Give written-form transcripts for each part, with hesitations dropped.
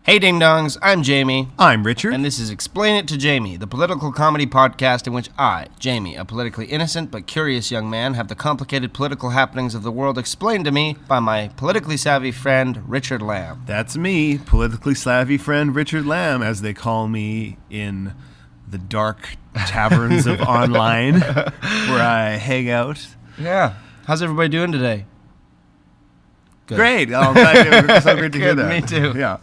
Hey Ding Dongs, I'm Jamie. I'm Richard. And this is Explain It to Jamie, the political comedy podcast in which I, Jamie, a politically innocent but curious young man, have the complicated political happenings of the world explained to me by my politically savvy friend, Richard Lamb. That's me, politically savvy friend Richard Lamb, as they call me in the dark taverns of online where I hang out. Yeah. How's everybody doing today? Good. Great. Oh, I'm glad it's so great to hear that. Me too. Yeah.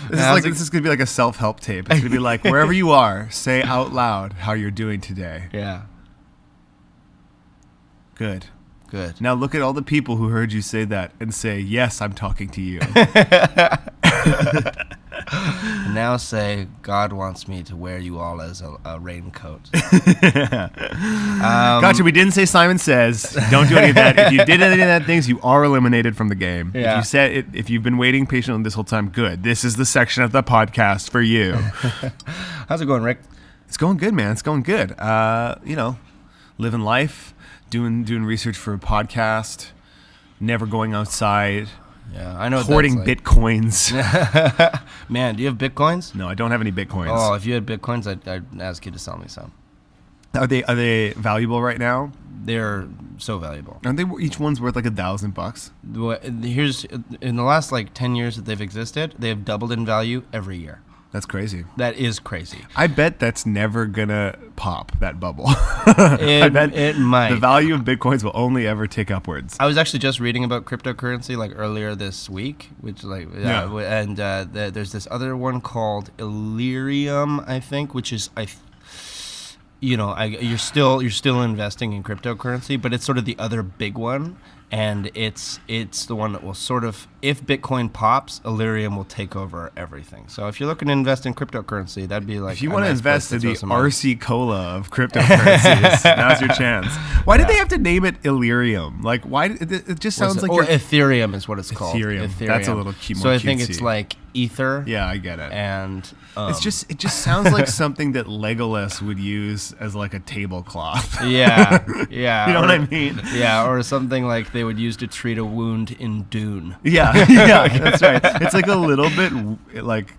This is going to be like a self-help tape. It's going to be like, wherever you are, say out loud how you're doing today. Yeah. Good. Good. Now look at all the people who heard you say that and say, yes, I'm talking to you. And now say, God wants me to wear you all as a raincoat. Gotcha. We didn't say Simon Says. Don't do any of that. If you did any of that things, you are eliminated from the game. Yeah. If you said it, if you've been waiting patiently this whole time, good. This is the section of the podcast for you. How's it going, Rick? It's going good, man. It's going good. Living life, doing research for a podcast, never going outside. Yeah, I know. Hoarding like. Bitcoins. Man, do you have Bitcoins? No, I don't have any Bitcoins. Oh, if you had Bitcoins, I'd ask you to sell me some. Are they valuable right now? They're so valuable. Aren't they? Each one's worth like $1,000. Here's in the last 10 years that they've existed, they have doubled in value every year. That's crazy. That is crazy. I bet that's never gonna pop, that bubble. I bet it might. The value of Bitcoins will only ever tick upwards. I was actually just reading about cryptocurrency eöarlier this week, which and there's this other one called Ethereum, I think, which is you're still investing in cryptocurrency, but it's sort of the other big one. And it's the one that will sort of, if Bitcoin pops, Ethereum will take over everything. So if you're looking to invest in cryptocurrency, that'd be like if you want to invest in the money. RC Cola of cryptocurrencies, now's your chance. Why did they have to name it Ethereum? Like, why? It just sounds like Ethereum is what it's called. Ethereum. That's a little cute. So I think it's like ether. Yeah, I get it. And it just sounds like something that Legolas would use as like a tablecloth. Yeah. You know what I mean? Yeah, or something like they would use to treat a wound in Dune. Yeah, that's right. It's like a little bit like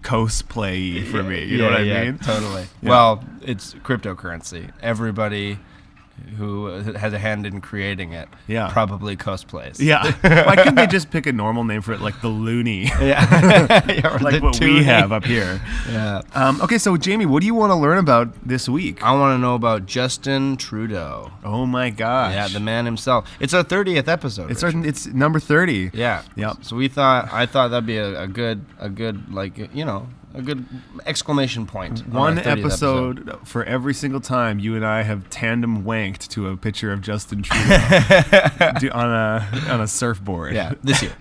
cosplay for me. You know what I mean? Totally. Yeah. Well, it's cryptocurrency. Everybody who has a hand in creating it probably cosplays. Yeah. Why couldn't they just pick a normal name for it, like the Looney? Yeah. Or like what we have up here. Yeah. Okay, so Jamie, what do you want to learn about this week? I want to know about Justin Trudeau. Oh my gosh. Yeah, the man himself. It's our 30th episode. It's number 30. Yeah. Yep. So I thought that'd be a good a good exclamation point. One episode for every single time you and I have tandem wanked to a picture of Justin Trudeau on a surfboard. Yeah, this year,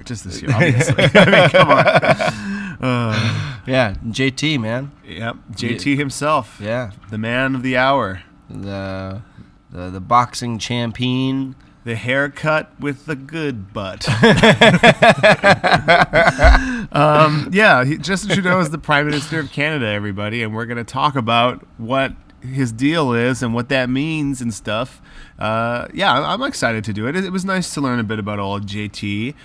just this year, obviously. I mean, come on. Yeah, JT, man. Yep, JT himself. Yeah, the man of the hour. The boxing champion. The haircut with the good butt. Justin Trudeau is the Prime Minister of Canada, everybody, and we're going to talk about what his deal is and what that means and stuff. I'm excited to do it. It was nice to learn a bit about old JT.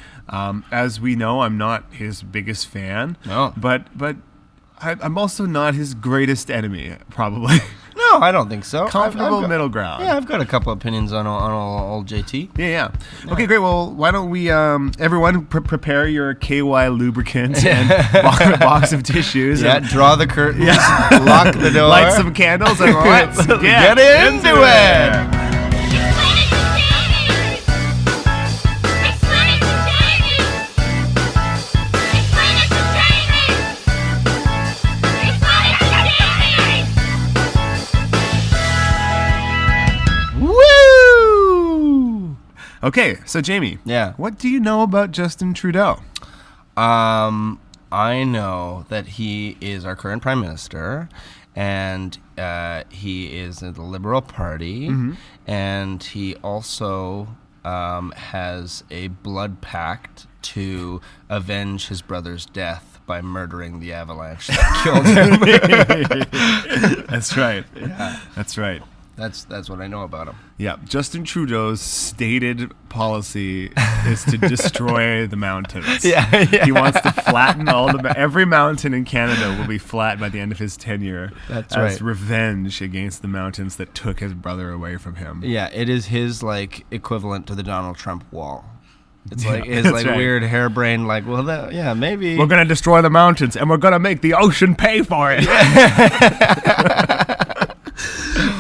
As we know, I'm not his biggest fan. No. But I'm also not his greatest enemy, probably. No, I don't think so. Comfortable middle ground. Yeah, I've got a couple opinions on old JT. Yeah. Okay, great. Well, why don't we, everyone, prepare your KY lubricant and box of tissues. Yeah, draw the curtains, lock the door. Light some candles, and let's get into it. Okay, so Jamie, what do you know about Justin Trudeau? I know that he is our current Prime Minister, and he is in the Liberal Party, and he also has a blood pact to avenge his brother's death by murdering the avalanche that killed him. That's right. Yeah. That's right. That's what I know about him. Yeah, Justin Trudeau's stated policy is to destroy the mountains. Yeah. He wants to flatten every mountain in Canada will be flat by the end of his tenure. That's as right. revenge against the mountains that took his brother away from him. Yeah, it is his like equivalent to the Donald Trump wall. It's like Yeah, his that's like right. weird hairbrained like, well, yeah, maybe We're gonna destroy the mountains and we're gonna make the ocean pay for it.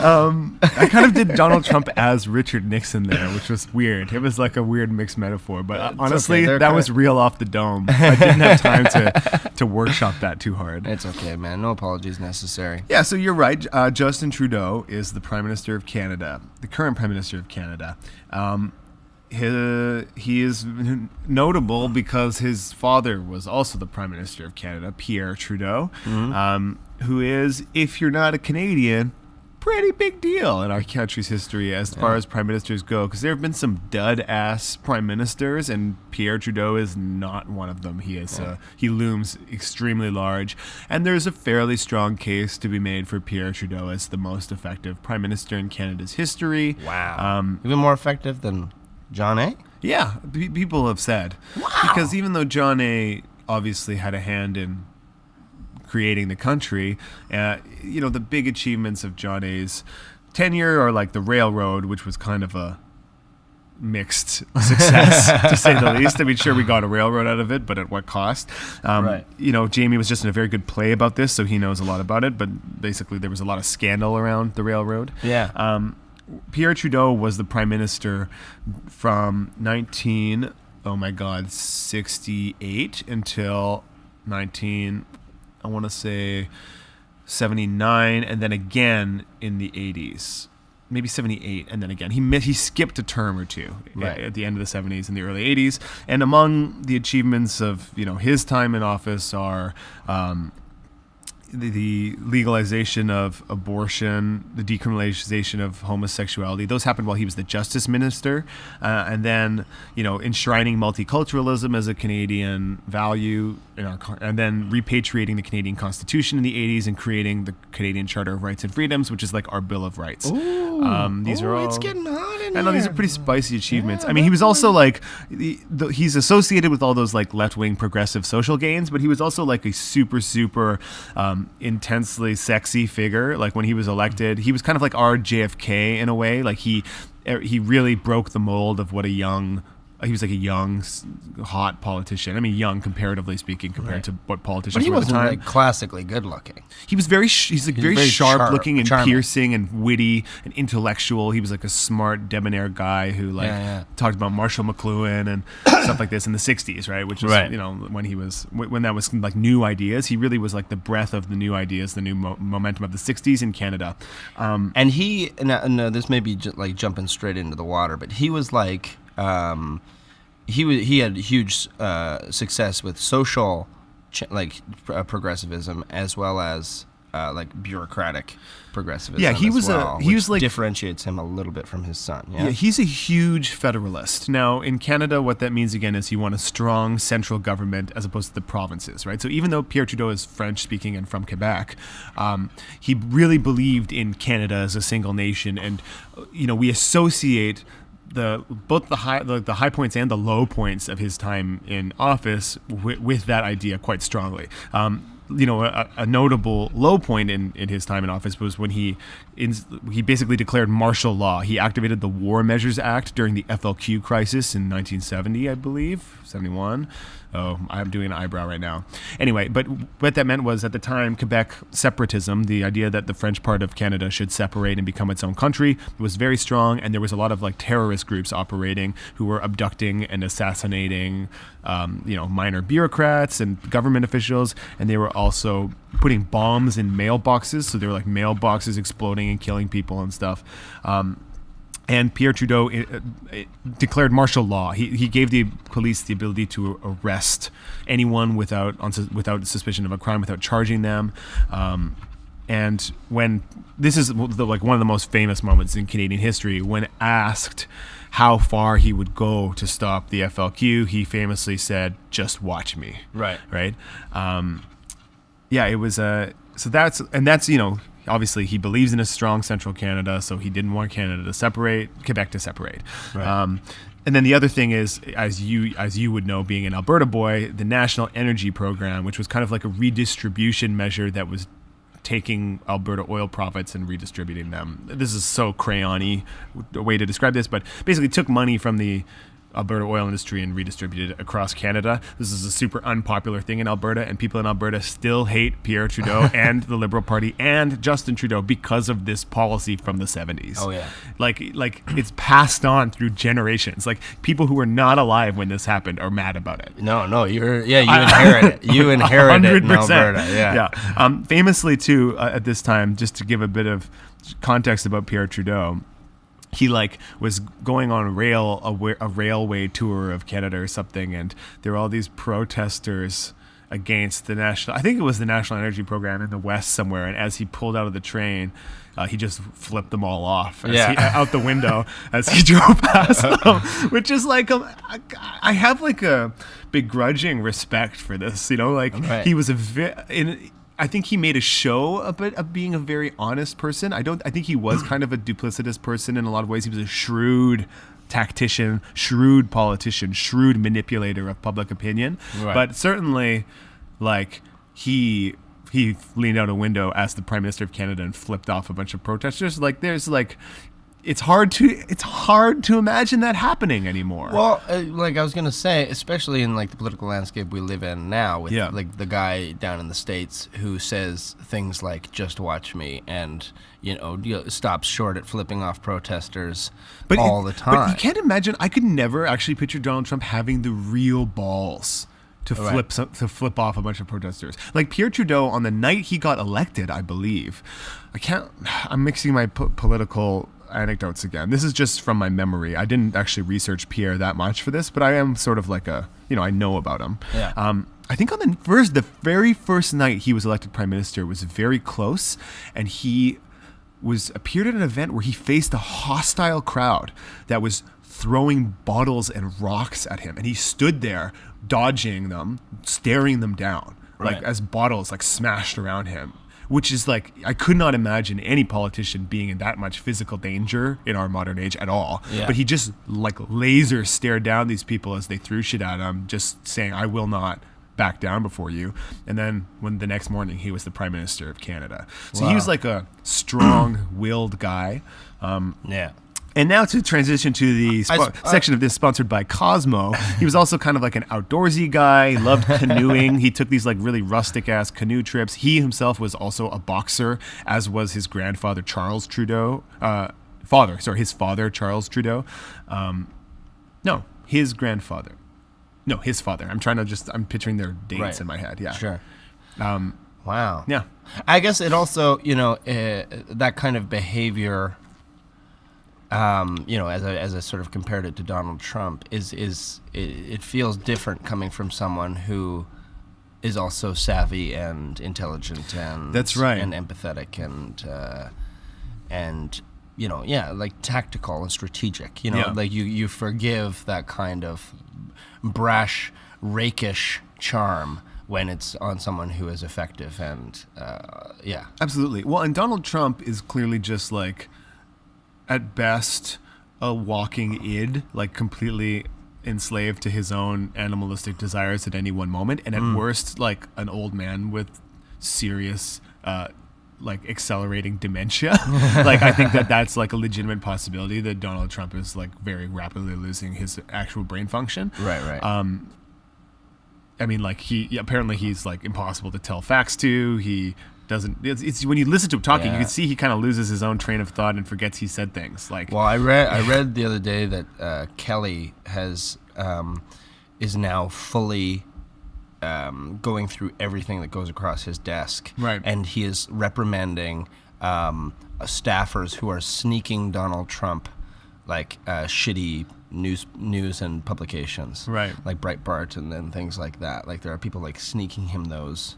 I kind of did Donald Trump as Richard Nixon there, which was weird. It was like a weird mixed metaphor, but honestly, okay. that was real off the dome. I didn't have time to workshop that too hard. It's okay, man. No apologies necessary. Yeah, so you're right. Justin Trudeau is the Prime Minister of Canada, the current Prime Minister of Canada. He is notable because his father was also the Prime Minister of Canada, Pierre Trudeau, who is, if you're not a Canadian, pretty big deal in our country's history as far as prime ministers go, because there have been some dud-ass prime ministers, and Pierre Trudeau is not one of them. He looms extremely large, and there's a fairly strong case to be made for Pierre Trudeau as the most effective prime minister in Canada's history. Wow. Even more effective than John A.? Yeah, people have said. Wow. Because even though John A. obviously had a hand in creating the country, the big achievements of John A.'s tenure are like the railroad, which was kind of a mixed success, to say the least. I mean, sure, we got a railroad out of it, but at what cost? Right. Jamie was just in a very good play about this, so he knows a lot about it, but basically there was a lot of scandal around the railroad. Yeah. Pierre Trudeau was the prime minister from 68 until 79, and then again in the 80s, maybe 78, and then again. He skipped a term or two at the end of the 70s and the early 80s. And among the achievements of his time in office are the legalization of abortion, the decriminalization of homosexuality. Those happened while he was the justice minister, and then enshrining multiculturalism as a Canadian value and then repatriating the Canadian Constitution in the 80s and creating the Canadian Charter of Rights and Freedoms, which is like our Bill of Rights. These are all. It's getting hot in I know here. these are pretty spicy achievements. I mean, he was also like he's associated with all those like left-wing progressive social gains, but he was also like a super intensely sexy figure. Like when he was elected, he was kind of like our JFK in a way. Like he really broke the mold of what he was like a young, hot politician. I mean, young comparatively speaking, compared to what politicians But he were at the wasn't time. like classically good looking. He was very very sharp looking and charming. piercing and witty and intellectual. He was like a smart, debonair guy who talked about Marshall McLuhan and stuff like this in the 60s, right? Which is, when that was like new ideas. He really was like the breath of the new ideas, the new momentum of the 60s in Canada. And this may be like jumping straight into the water, but he was like, he had huge success with social progressivism as well as like bureaucratic progressivism. Yeah, he was like differentiates him a little bit from his son. Yeah, he's a huge federalist. Now, in Canada, what that means again is you want a strong central government as opposed to the provinces, right? So even though Pierre Trudeau is French-speaking and from Quebec, he really believed in Canada as a single nation, and we associate both the high points and the low points of his time in office with that idea quite strongly. A notable low point in his time in office was when he basically declared martial law. He activated the War Measures Act during the FLQ crisis in 1970, I believe, 71. Oh, I'm doing an eyebrow right now. Anyway, but what that meant was at the time, Quebec separatism, the idea that the French part of Canada should separate and become its own country, was very strong, and there was a lot of like terrorist groups operating who were abducting and assassinating, minor bureaucrats and government officials, and they were also putting bombs in mailboxes, so they were like mailboxes exploding and killing people and stuff. And Pierre Trudeau declared martial law. He gave the police the ability to arrest anyone without suspicion of a crime, without charging them. And when this is like one of the most famous moments in Canadian history, when asked how far he would go to stop the FLQ, he famously said, "Just watch me." Right. Right. It was so that's obviously he believes in a strong central Canada, so he didn't want Quebec to separate. Right. And then the other thing is, as you would know, being an Alberta boy, the National Energy Program, which was kind of like a redistribution measure that was taking Alberta oil profits and redistributing them. This is so crayon-y a way to describe this, but basically took money from the Alberta oil industry and redistributed it across Canada. This is a super unpopular thing in Alberta, and people in Alberta still hate Pierre Trudeau and the Liberal Party and Justin Trudeau because of this policy from the 70s. Oh yeah. Like it's passed on through generations. Like people who were not alive when this happened are mad about it. No, you inherit it. You inherit it in 100%. Alberta. Yeah. Famously too, at this time, just to give a bit of context about Pierre Trudeau, he was going on a railway tour of Canada or something, and there were all these protesters against the National Energy Program in the West somewhere, and as he pulled out of the train, he just flipped them all off out the window as he drove past them, which is I have a begrudging respect for this, Right. He was I think he made a show of being a very honest person. I think he was kind of a duplicitous person in a lot of ways. He was a shrewd tactician, shrewd politician, shrewd manipulator of public opinion. Right. But certainly, he leaned out a window as the Prime Minister of Canada and flipped off a bunch of protesters. It's hard to imagine that happening anymore. Well, I was gonna say, especially in the political landscape we live in now, with the guy down in the States who says things like "just watch me" and stops short at flipping off protesters all the time. But you can't imagine. I could never actually picture Donald Trump having the real balls to flip off a bunch of protesters. Like Pierre Trudeau on the night he got elected, I believe. I'm mixing my political anecdotes again. This is just from my memory. I didn't actually research Pierre that much for this, but I am sort of I know about him. Yeah. I think on the very first night he was elected Prime Minister was very close, and he appeared at an event where he faced a hostile crowd that was throwing bottles and rocks at him, and he stood there dodging them, staring them down, as bottles smashed around him. Which is I could not imagine any politician being in that much physical danger in our modern age at all. Yeah. But he just laser stared down these people as they threw shit at him, just saying, "I will not back down before you." And then when the next morning he was the Prime Minister of Canada. So he was a strong-willed guy. Yeah. And now to transition to the section of this sponsored by Cosmo. He was also kind of an outdoorsy guy. He loved canoeing. He took these really rustic ass canoe trips. He himself was also a boxer, as was his grandfather Charles Trudeau. His father Charles Trudeau. His grandfather. No, his father. I'm picturing their dates in my head. Yeah. Sure. Wow. Yeah. I guess it also, that kind of behavior, as I sort of compared it to Donald Trump, it feels different coming from someone who is also savvy and intelligent and that's right, and empathetic and tactical and strategic. You forgive that kind of brash, rakish charm when it's on someone who is effective and absolutely. Well, and Donald Trump is clearly just at best a walking id, completely enslaved to his own animalistic desires at any one moment, and at worst an old man with serious accelerating dementia. I think that's a legitimate possibility that Donald Trump is very rapidly losing his actual brain function. Right. He's impossible to tell facts to. He doesn't. It's when you listen to him talking, you can see he kind of loses his own train of thought and forgets he said things. Well, I read the other day that Kelly is now fully going through everything that goes across his desk, right? And he is reprimanding staffers who are sneaking Donald Trump shitty news and publications, right? Like Breitbart and then things like that. There are people sneaking him those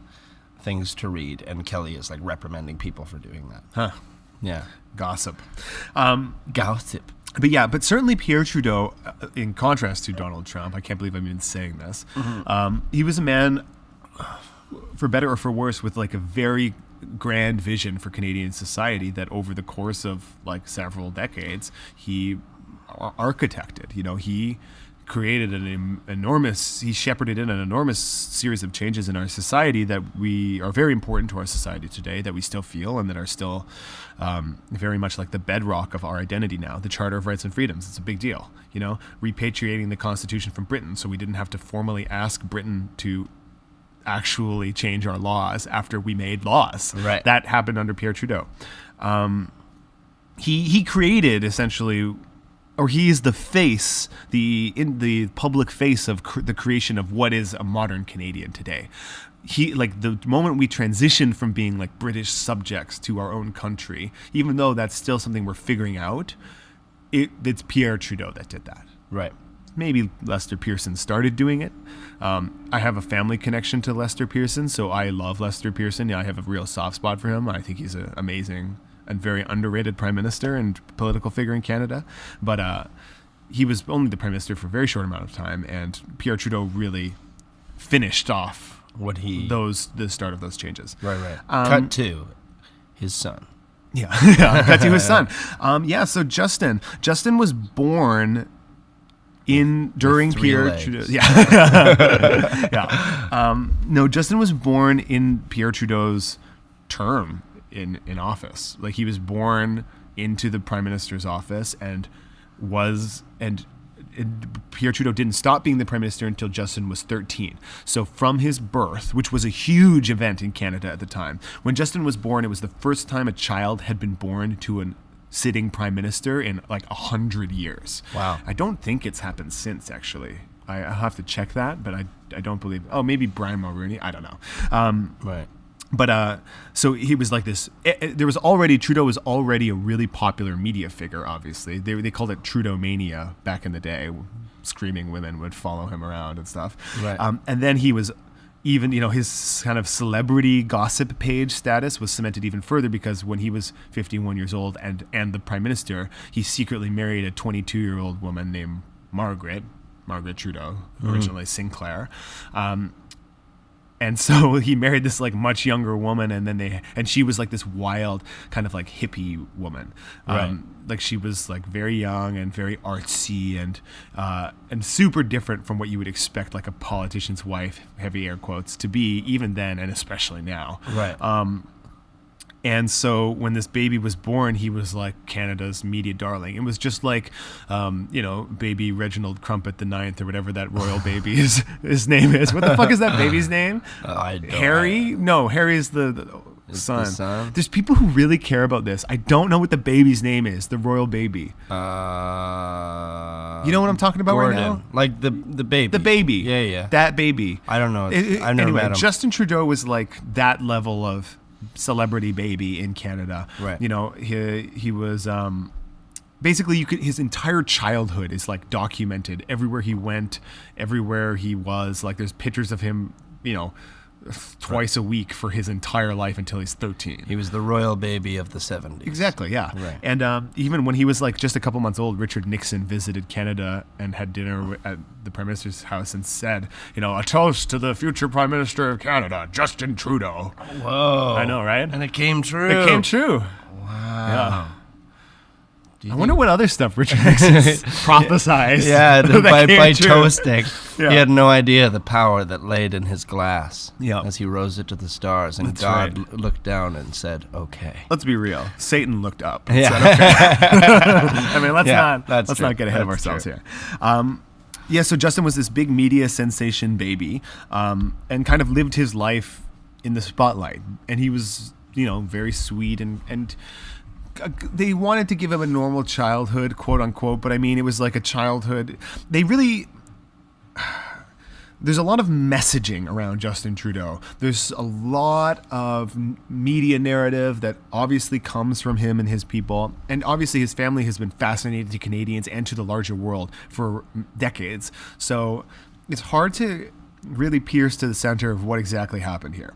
things to read, and Kelly is reprimanding people for doing that. Huh. Yeah. Gossip. Gossip. But certainly Pierre Trudeau, in contrast to Donald Trump, I can't believe I'm even saying this, he was a man, for better or for worse, with a very grand vision for Canadian society that over the course of like several decades he architected. You know, he created he shepherded in an enormous series of changes in our society that we are very important to our society today, that we still feel and that are still very much like the bedrock of our identity now. The Charter of Rights and Freedoms, it's a big deal. You know, repatriating the Constitution from Britain so we didn't have to formally ask Britain to actually change our laws after we made laws. Right. That happened under Pierre Trudeau. He created essentially, or he is the face, the public face of the creation of what is a modern Canadian today. He, like, the moment we transitioned from being like British subjects to our own country, even though that's still something we're figuring out, it's Pierre Trudeau that did that. Right. Maybe Lester Pearson started doing it. I have a family connection to Lester Pearson, so I love Lester Pearson. Yeah, I have a real soft spot for him. I think he's an amazing and very underrated prime minister and political figure in Canada. But he was only the prime minister for a very short amount of time, and Pierre Trudeau really finished off the start of those changes. Right. Cut to his son. Yeah, cut to his son. So Justin was born during Pierre Trudeau. No, Justin was born in Pierre Trudeau's term in office. Like, he was born into the prime minister's office and Pierre Trudeau didn't stop being the prime minister until Justin was 13. So from his birth, which was a huge event in Canada at the time, when Justin was born, it was the first time a child had been born to a sitting prime minister in like 100 years. Wow. I don't think it's happened since, actually. I'll have to check that, but I don't believe. Oh, maybe Brian Mulroney. I don't know. Right. But so he was like this. Trudeau was already a really popular media figure. Obviously, they called it Trudeau mania back in the day. Screaming women would follow him around and stuff. Right. And then he was even, his kind of celebrity gossip page status was cemented even further because when he was 51 years old and the prime minister, he secretly married a 22-year-old woman named Margaret Trudeau, originally Sinclair. And so he married this like much younger woman, and she was like this wild kind of like hippie woman. Right. Like, she was like very young and very artsy and super different from what you would expect like a politician's wife, heavy air quotes, to be even then and especially now. Right. And so when this baby was born, he was like Canada's media darling. It was just like, baby Reginald Crumpet the Ninth or whatever that royal baby his name is. What the fuck is that baby's name? Harry? No, Harry is the son. The son. There's people who really care about this. I don't know what the baby's name is, the royal baby. You know what I'm talking about Gordon. right now? Like the baby. The baby. Yeah. That baby. I don't know. I've never met him. Justin Trudeau was like that level of celebrity baby in Canada. Right. He was basically his entire childhood is like documented everywhere he went, everywhere he was. Like, there's pictures of him, twice a week for his entire life until he's 13. He was the royal baby of the 70s. Exactly, yeah. Right. And even when he was like just a couple months old, Richard Nixon visited Canada and had dinner at the Prime Minister's house and said, a toast to the future Prime Minister of Canada, Justin Trudeau. Whoa. I know, right? And it came true. It came true. Wow. Yeah. I wonder what other stuff Richard Nixon prophesized. Yeah, by true. toasting. Yeah. He had no idea the power that laid in his glass Yep. as he rose it to the stars. And That's God right. looked down and said, okay. Let's be real. Satan looked up. And Yeah. said, okay. I mean, let's true. not get ahead of That's ourselves true. here. So Justin was this big media sensation baby, and kind of lived his life in the spotlight. And he was, very sweet and they wanted to give him a normal childhood, quote unquote, but I mean, it was like a childhood. There's a lot of messaging around Justin Trudeau. There's a lot of media narrative that obviously comes from him and his people. And obviously his family has been fascinated to Canadians and to the larger world for decades. So it's hard to really pierce to the center of what exactly happened here.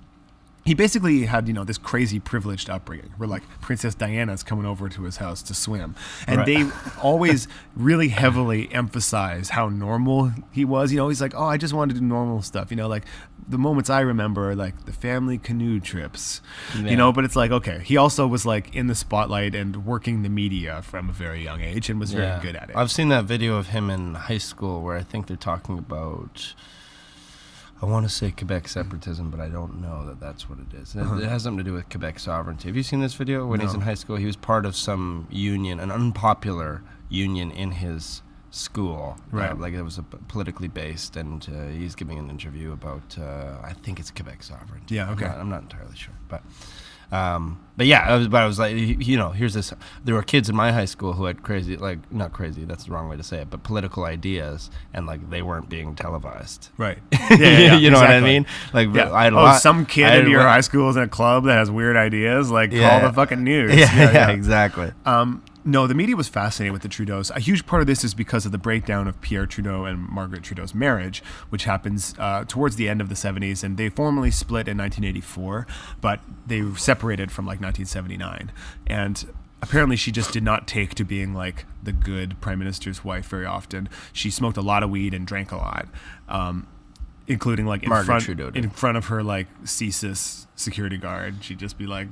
he basically had, this crazy privileged upbringing where like Princess Diana's coming over to his house to swim. And they always really heavily emphasize how normal he was. He's like, oh, I just wanted to do normal stuff. Like the moments I remember are like the family canoe trips, but it's like, okay, he also was like in the spotlight and working the media from a very young age and was very good at it. I've seen that video of him in high school where I think they're talking about, I want to say Quebec separatism, but I don't know that that's what it is. It has something to do with Quebec sovereignty. Have you seen this video? When he's in high school, he was part of some union, an unpopular union in his school. Right. Like it was politically based, and he's giving an interview about, I think it's Quebec sovereignty. Yeah, okay. I'm not entirely sure. But yeah, I was like, here's this. There were kids in my high school who had crazy, like not crazy, that's the wrong way to say it, but political ideas, and like they weren't being televised. Right. You know what I mean? Like, I had some kid in your high school is in a club that has weird ideas. Like, call the fucking news. Yeah, exactly. No, the media was fascinated with the Trudeaus. A huge part of this is because of the breakdown of Pierre Trudeau and Margaret Trudeau's marriage, which happens towards the end of the 70s, and they formally split in 1984, but they separated from like 1979. And apparently she just did not take to being like the good prime minister's wife very often. She smoked a lot of weed and drank a lot, including like in front of her like CSIS security guard. She'd just be like,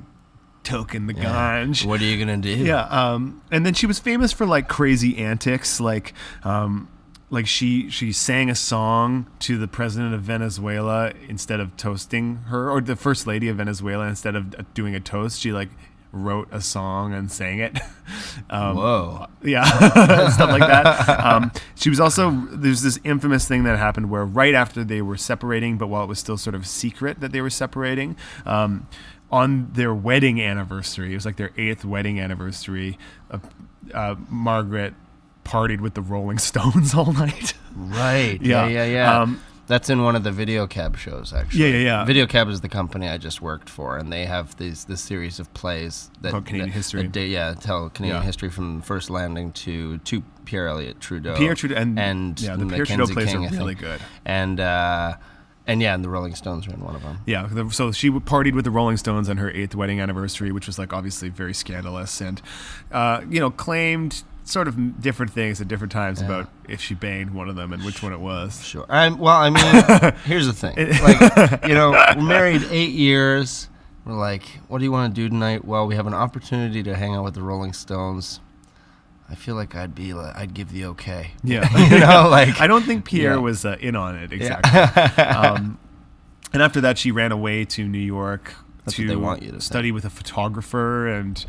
token the ganj. What are you gonna do? Yeah, and then she was famous for like crazy antics, like she sang a song to the president of Venezuela instead of toasting her, or the first lady of Venezuela instead of doing a toast. She like wrote a song and sang it. Whoa. Yeah, stuff like that. She was also, there's this infamous thing that happened where right after they were separating, but while it was still sort of secret that they were separating, on their wedding anniversary, it was like their 8th wedding anniversary, Margaret partied with the Rolling Stones all night. Right. Yeah. That's in one of the Video Cab shows, actually. Yeah. Video Cab is the company I just worked for, and they have this series of plays that Canadian history. Tell Canadian history from first landing to Pierre Elliott Trudeau. And the Pierre Trudeau plays King, are really good. And the Rolling Stones are in one of them. Yeah, so she partied with the Rolling Stones on her 8th wedding anniversary, which was like obviously very scandalous, and claimed sort of different things at different times about if she banged one of them and which one it was. Sure. Here's the thing. Like, we're married 8 years. We're like, what do you want to do tonight? Well, we have an opportunity to hang out with the Rolling Stones. I feel like I'd give the okay. Yeah. I don't think Pierre was in on it exactly. Yeah. And after that, she ran away to New York to study with a photographer. And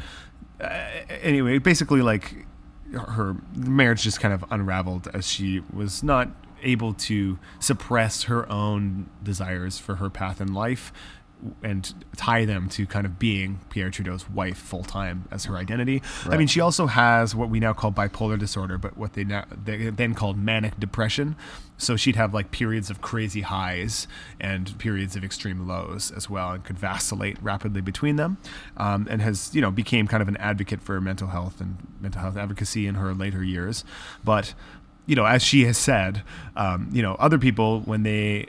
anyway, basically, like, her marriage just kind of unraveled as she was not able to suppress her own desires for her path in life and tie them to kind of being Pierre Trudeau's wife full-time as her identity. Right. I mean, she also has what we now call bipolar disorder, but what they then called manic depression. So she'd have like periods of crazy highs and periods of extreme lows as well, and could vacillate rapidly between them, and has, became kind of an advocate for mental health and mental health advocacy in her later years. But, as she has said, other people, when they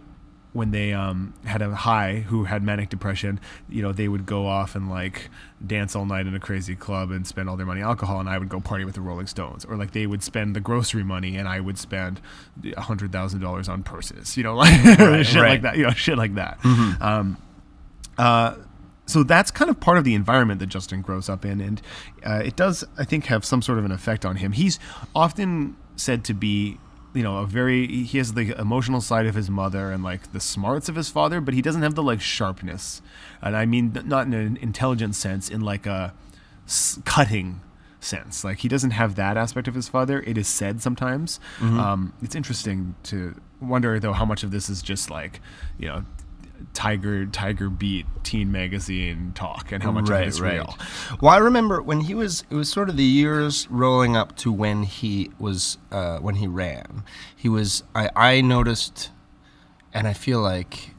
had a high who had manic depression, they would go off and like dance all night in a crazy club and spend all their money on alcohol, and I would go party with the Rolling Stones. Or like they would spend the grocery money and I would spend $100,000 on purses, shit like that, shit like that. Mm-hmm. So that's kind of part of the environment that Justin grows up in, and it does, I think, have some sort of an effect on him. He's often said to be, he has the emotional side of his mother and like the smarts of his father, but he doesn't have the like sharpness. And I mean, not in an intelligent sense, in like a cutting sense. Like he doesn't have that aspect of his father. It is said sometimes. Mm-hmm. It's interesting to wonder though how much of this is just like, Tiger Beat teen magazine talk, and how much of it is real. Well, I remember when it was sort of the years rolling up to when he was when he ran. I noticed, and I feel like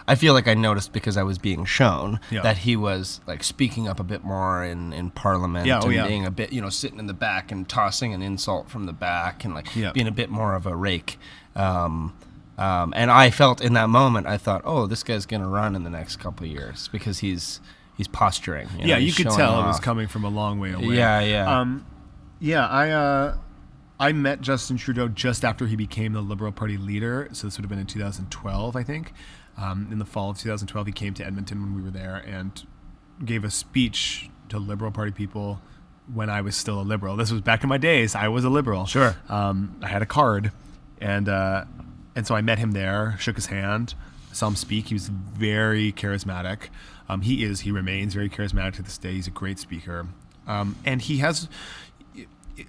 I noticed because I was being shown that he was like speaking up a bit more in Parliament, being a bit, sitting in the back and tossing an insult from the back and like being a bit more of a rake. And I felt in that moment, I thought, oh, this guy's going to run in the next couple of years because he's posturing. You know, you could showing tell it was off. coming from a long way away. Yeah. I met Justin Trudeau just after he became the Liberal Party leader. So this would have been in 2012, I think. In the fall of 2012, he came to Edmonton when we were there and gave a speech to Liberal Party people when I was still a Liberal. This was back in my days. I was a Liberal. Sure. I had a card, and so I met him there, shook his hand, saw him speak. He was very charismatic. He remains very charismatic to this day. He's a great speaker. And he has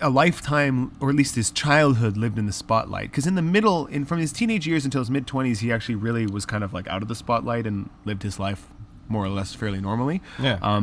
a lifetime, or at least his childhood, lived in the spotlight. Because in the middle, from his teenage years until his mid-20s, he actually really was kind of like out of the spotlight and lived his life more or less fairly normally. Yeah.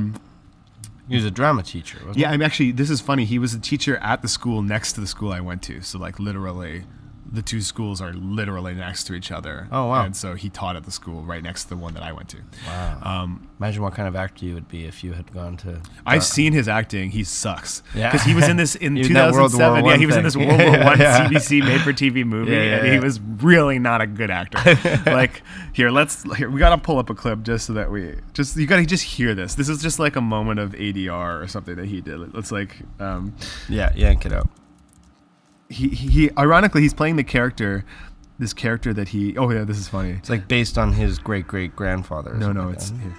He was a drama teacher, wasn't Yeah, I'm actually, this is funny. He was a teacher at the school next to the school I went to. So like literally, the two schools are literally next to each other. Oh, wow. And so he taught at the school right next to the one that I went to. Wow. Imagine what kind of actor you would be if you had gone to... I've seen his acting. He sucks. Yeah. Because he was in this in He was in that World 2007. War Yeah, I he was in this thing. World War I Yeah. CBC made-for-TV movie, and he yeah. was really not a good actor. Like, here, we got to pull up a clip just so that you got to just hear this. This is just like a moment of ADR or something that he did. It's like... Yeah, yank it out. He ironically, he's playing this character that he... Oh, yeah, this is funny. It's like based on his great-great-grandfather. No, it's... Here.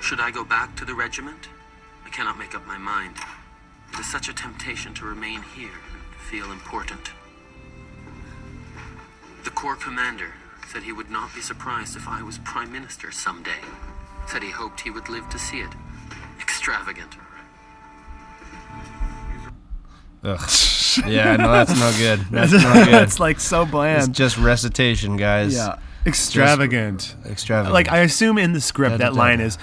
Should I go back to the regiment? I cannot make up my mind. It is such a temptation to remain here and feel important. The Corps commander said he would not be surprised if I was Prime Minister someday. Said he hoped he would live to see it. Extravagant. Ugh. Yeah, no, that's no good. That's no good. It's like so bland. It's just recitation, guys. Yeah. Extravagant. Extravagant. Like, I assume in the script that Da-da-da. line is,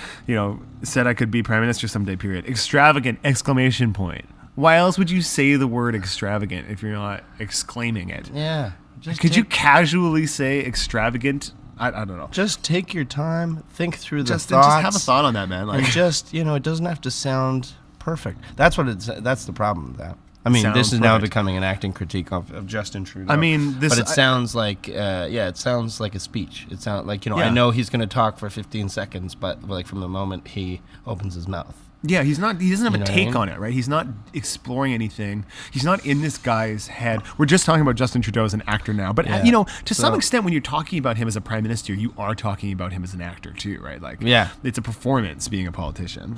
said I could be Prime Minister someday, period. Extravagant, exclamation point. Why else would you say the word extravagant if you're not exclaiming it? Yeah. Just Could you casually say extravagant? I don't know. just take your time, think through the Just thoughts. have a thought on that, man. And just, it doesn't have to sound perfect. That's the problem with that. I mean, Sounds this is now perfect. becoming an acting critique of Justin Trudeau. I mean, but it sounds like, it sounds like a speech. It sounds like, I Yeah. know he's going to talk for 15 seconds, but like from the moment he opens his mouth. Yeah, he doesn't have You a know what I take mean? on it, right? He's not exploring anything. He's not in this guy's head. We're just talking about Justin Trudeau as an actor now. But, Yeah. to some So- extent, when you're talking about him as a prime minister, you are talking about him as an actor too, right? Like, Yeah. it's a performance being a politician.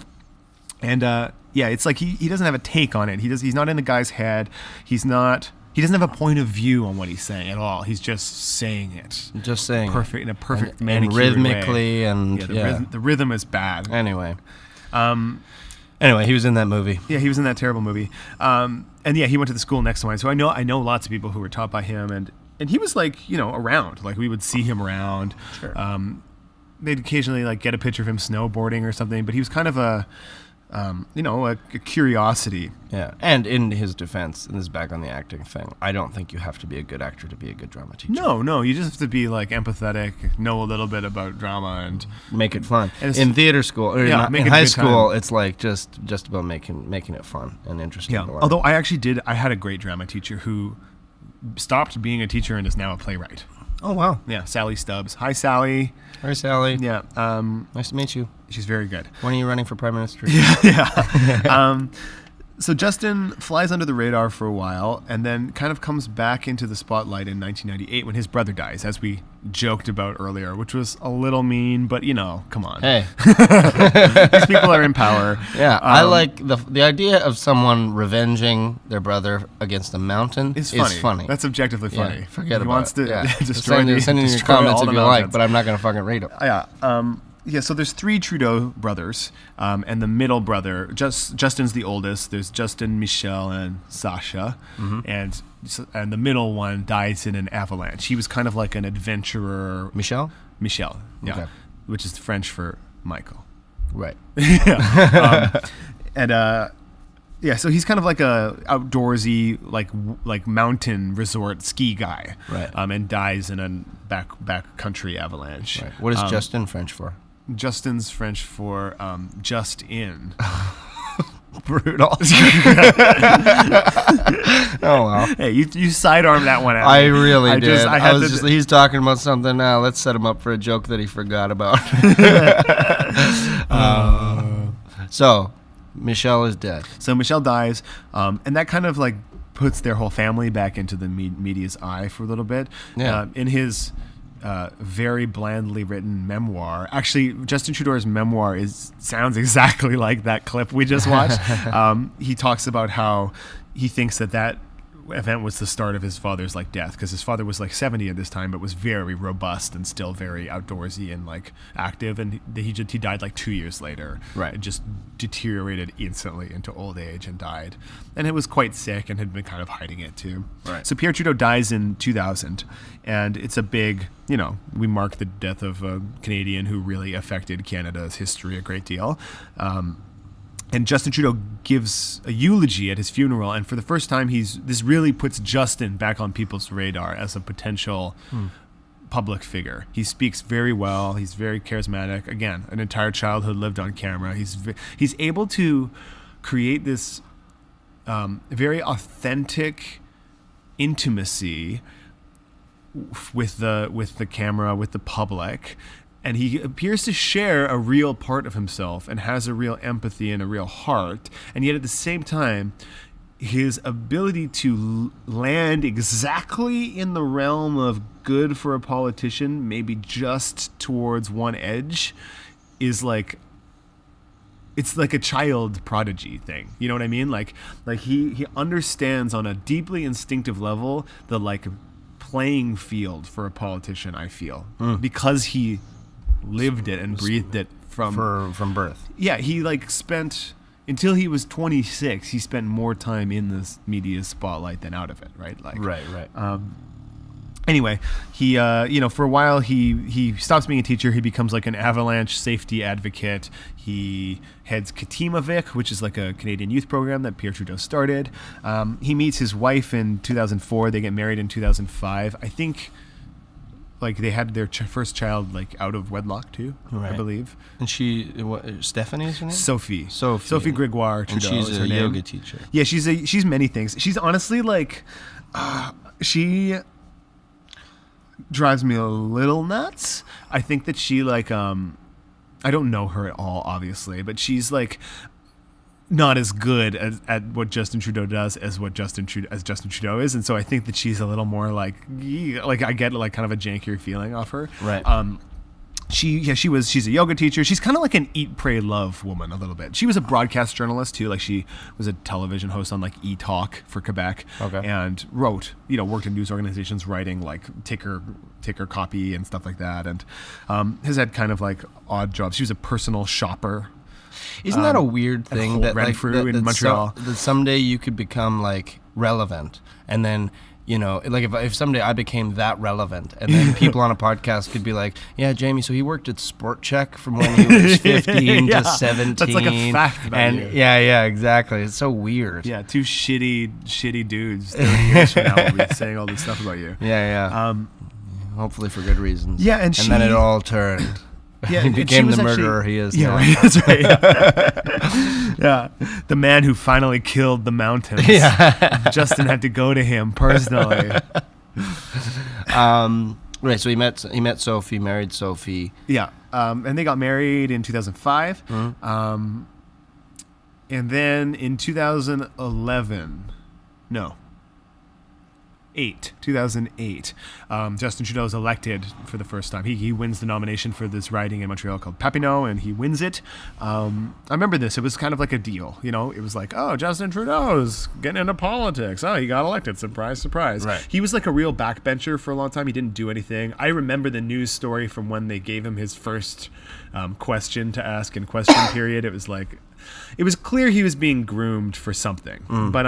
And, it's like he doesn't have a take on it. He's not in the guy's head. He doesn't have a point of view on what he's saying at all. He's just saying it. Just saying. Perfect, in a perfect and manicured rhythmically way. and The rhythm is bad. Anyway. Anyway, he was in that movie. Yeah, he was in that terrible movie. And yeah, he went to the school next to mine. So I know lots of people who were taught by him, and he was like, around. Like, we would see him around. Sure. They'd occasionally like get a picture of him snowboarding or something, but he was kind of a curiosity. Yeah. And in his defense, and this is back on the acting thing, I don't think you have to be a good actor to be a good drama teacher. No, you just have to be like empathetic, know a little bit about drama, and Make it fun. And it's- In theater school, or Yeah, in make it a high good school, time. it's like just about making it fun and interesting. yeah. to learn. Although I had a great drama teacher who stopped being a teacher and is now a playwright. Oh, wow. Yeah, Sally Stubbs. Hi, Sally. Hi, Sally. Yeah, Nice to meet you. she's very good. When are you running for Prime Minister? So Justin flies under the radar for a while and then kind of comes back into the spotlight in 1998 when his brother dies, as we joked about earlier, which was a little mean, but come on. Hey. These people are in power. Yeah, I like the idea of someone revenging their brother against a mountain It's is funny. funny. That's objectively funny. Yeah, forget he about wants it. to Yeah. destroy Send in your destroy comments all if the you like, mountains. but I'm not going to fucking read them. Yeah. So there's 3 Trudeau brothers, and the middle brother, Justin's the oldest. There's Justin, Michelle, and Sasha, and the middle one dies in an avalanche. He was kind of like an adventurer. Michelle? Michelle, yeah, Okay. which is French for Michael. Right. So he's kind of like a outdoorsy, like mountain resort ski guy, Right. And dies in a back country avalanche. Right. What is Justin French for? Justin's French for just in. Brutal. Oh well. Hey, you sidearmed that one at I me. really did. I He's talking about something now. Let's set him up for a joke that he forgot about. So, Michelle is dead. So Michelle dies, and that kind of like puts their whole family back into the media's eye for a little bit. Yeah. In his very blandly written memoir, actually, Justin Trudeau's memoir sounds exactly like that clip we just watched. He talks about how he thinks that event was the start of his father's like death, because his father was like 70 at this time, but was very robust and still very outdoorsy and like active, and he died like 2 years later. Right. It just deteriorated instantly into old age and died, and it was quite sick and had been kind of hiding it too. Right. So Pierre Trudeau dies in 2000, and it's a big, we mark the death of a Canadian who really affected Canada's history a great deal. And Justin Trudeau gives a eulogy at his funeral, and for the first time, this really puts Justin back on people's radar as a potential public figure. He speaks very well. He's very charismatic. Again, an entire childhood lived on camera. He's able to create this very authentic intimacy with the camera, with the public. And he appears to share a real part of himself and has a real empathy and a real heart. And yet at the same time, his ability to land exactly in the realm of good for a politician, maybe just towards one edge, is like, it's like a child prodigy thing. You know what I mean? Like he understands on a deeply instinctive level the like playing field for a politician, I feel, because he lived it and breathed it from birth. Yeah, he like spent, until he was 26, he spent more time in this media spotlight than out of it, right? Like, Right. Anyway, he for a while he stops being a teacher. He becomes like an avalanche safety advocate. He heads Katimavik, which is like a Canadian youth program that Pierre Trudeau started. He meets his wife in 2004. They get married in 2005. I think like they had their first child like out of wedlock too, right. I believe. And Stephanie is her name? Sophie Gregoire Trudeau. And she's is her a name. yoga teacher. Yeah, she's many things. She's honestly like, she drives me a little nuts. I think that she like, I don't know her at all, obviously, but she's like not as good at what Justin Trudeau does as Justin Trudeau is, and so I think that she's a little more like I get like kind of a jankier feeling off her. Right. She's a yoga teacher. She's kind of like an eat, pray, love woman a little bit. She was a broadcast journalist too. Like she was a television host on like E-Talk for Quebec. Okay. And worked in news organizations writing like ticker copy and stuff like that. And has had kind of like odd jobs. She was a personal shopper. Isn't that a weird thing that Renfrew in Montreal? That someday you could become like relevant, and then like if someday I became that relevant, and then people on a podcast could be like, yeah, Jamie, so he worked at Sport Check from when he was 15 to 17. That's like a fact about you. Yeah, exactly. It's so weird. Yeah, two shitty dudes 30 years from now will be saying all this stuff about you. Yeah. Hopefully for good reasons. Yeah, and then it all turned. Yeah, he became the murderer he is now. Right, that's right. Yeah, the man who finally killed the mountains. Yeah. Justin had to go to him personally. Right, so he met Sophie, married Sophie. Yeah, and they got married in 2005. Mm-hmm. And then in 2008, Justin Trudeau is elected for the first time. He wins the nomination for this riding in Montreal called Papineau, and he wins it. I remember this. It was kind of like a deal. It was like, oh, Justin Trudeau's getting into politics. Oh, he got elected. Surprise, surprise. Right. He was like a real backbencher for a long time. He didn't do anything. I remember the news story from when they gave him his first question to ask in question period. It was like, it was clear he was being groomed for something. But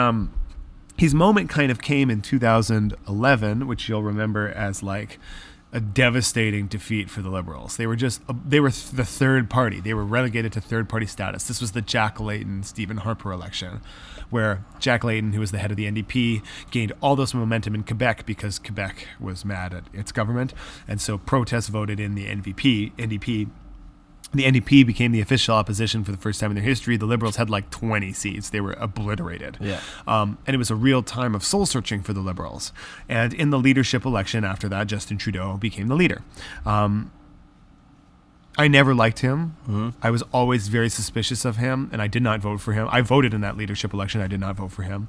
his moment kind of came in 2011, which you'll remember as like a devastating defeat for the Liberals. They were the third party. They were relegated to third party status. This was the Jack Layton, Stephen Harper election, where Jack Layton, who was the head of the NDP, gained all this momentum in Quebec because Quebec was mad at its government. And so protests voted in the NDP. the NDP became the official opposition for the first time in their history. The Liberals had like 20 seats. They were obliterated. Yeah. And it was a real time of soul searching for the Liberals. And in the leadership election after that, Justin Trudeau became the leader. I never liked him. Mm-hmm. I was always very suspicious of him, and I did not vote for him. I voted in that leadership election. I did not vote for him.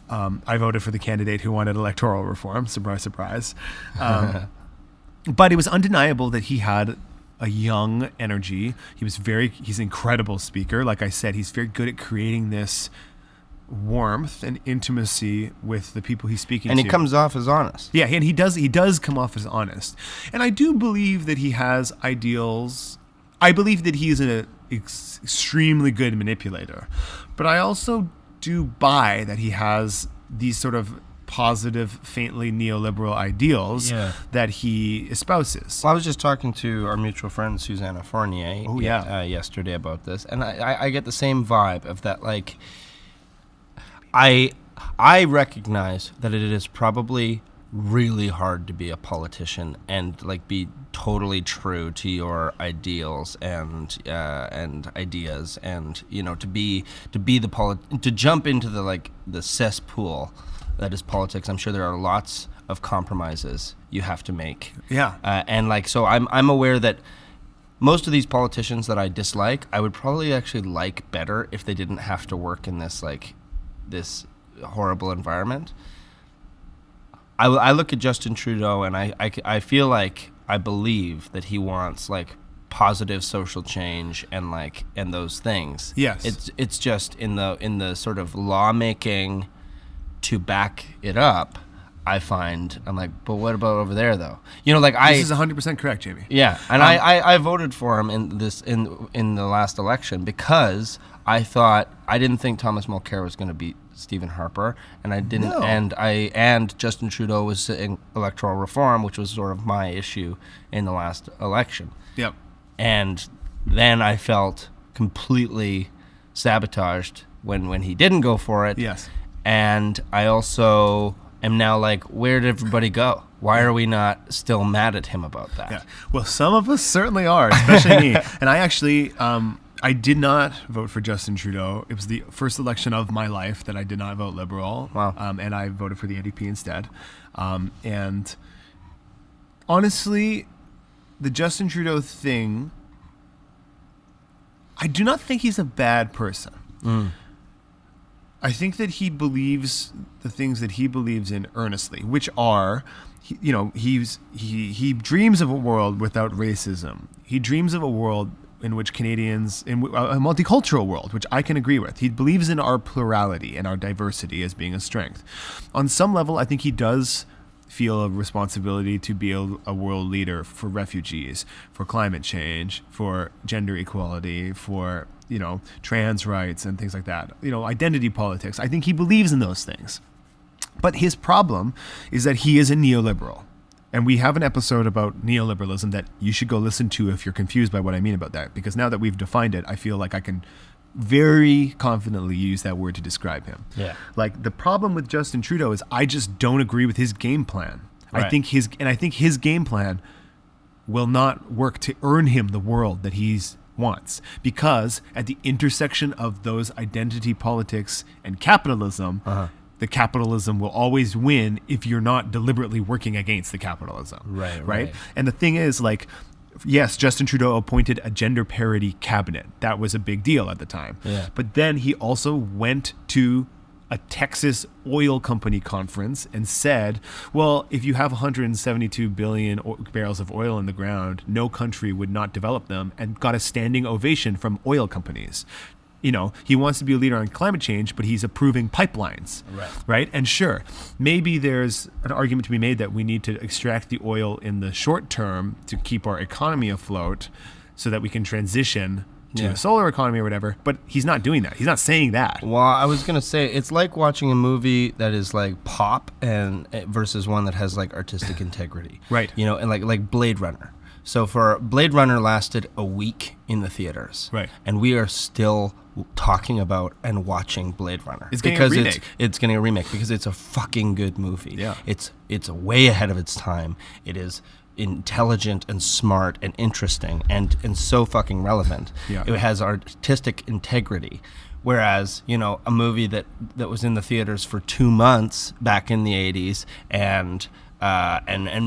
I voted for the candidate who wanted electoral reform. Surprise, surprise. But it was undeniable that he had a young energy. He's an incredible speaker. Like I said, he's very good at creating this warmth and intimacy with the people he's speaking to. And he comes off as honest. Yeah, and he does come off as honest. And I do believe that he has ideals. I believe that he is an extremely good manipulator. But I also do buy that he has these sort of positive, faintly neoliberal ideals that he espouses. Well, I was just talking to our mutual friend Susanna Fournier yesterday about this, and I get the same vibe of that. Like, I recognize that it is probably really hard to be a politician and like be totally true to your ideals and ideas, and to jump into the cesspool that is politics. I'm sure there are lots of compromises you have to make. Yeah. So I'm aware that most of these politicians that I dislike, I would probably actually like better if they didn't have to work in this horrible environment. I look at Justin Trudeau and I feel like I believe that he wants like positive social change and those things. Yes. It's just in the sort of lawmaking to back it up, I'm like, but what about over there though? This is 100% correct, Jamie. Yeah, and I voted for him in the last election because I didn't think Thomas Mulcair was going to beat Stephen Harper, and I didn't, No. and Justin Trudeau was in electoral reform, which was sort of my issue in the last election. Yep. And then I felt completely sabotaged when he didn't go for it. Yes. And I also am now like, where did everybody go? Why are we not still mad at him about that? Yeah. Well, some of us certainly are, especially me. And I actually, I did not vote for Justin Trudeau. It was the first election of my life that I did not vote Liberal. Wow. And I voted for the NDP instead. And honestly, the Justin Trudeau thing, I do not think he's a bad person. Mm. I think that he believes the things that he believes in earnestly, which are, he dreams of a world without racism. He dreams of a world in which Canadians, in a multicultural world, which I can agree with. He believes in our plurality and our diversity as being a strength. On some level, I think he does feel a responsibility to be a world leader for refugees, for climate change, for gender equality, for trans rights and things like that. Identity politics. I think he believes in those things. But his problem is that he is a neoliberal. And we have an episode about neoliberalism that you should go listen to if you're confused by what I mean about that. Because now that we've defined it, I feel like I can very confidently use that word to describe him. Yeah. Like, the problem with Justin Trudeau is I just don't agree with his game plan. Right. I think his game plan will not work to earn him the world that he's wants, because at the intersection of those identity politics and capitalism, the capitalism will always win if you're not deliberately working against the capitalism. Right. And the thing is, like, yes, Justin Trudeau appointed a gender parity cabinet. That was a big deal at the time. Yeah. But then he also went to a Texas oil company conference and said, well, if you have 172 billion barrels of oil in the ground, no country would not develop them, and got a standing ovation from oil companies. He wants to be a leader on climate change, but he's approving pipelines. Right? And sure, maybe there's an argument to be made that we need to extract the oil in the short term to keep our economy afloat so that we can transition to a solar economy or whatever, but he's not doing that. He's not saying that. Well, I was going to say, it's like watching a movie that is like pop and versus one that has like artistic integrity. Right. And like Blade Runner. So for Blade Runner lasted a week in the theaters. Right. And we are still talking about and watching Blade Runner. It's getting a remake. It's getting a remake because it's a fucking good movie. Yeah. It's way ahead of its time. It is intelligent and smart and interesting and so fucking relevant. Yeah. It has artistic integrity. Whereas, you know, a movie that was in the theaters for 2 months back in the 80s and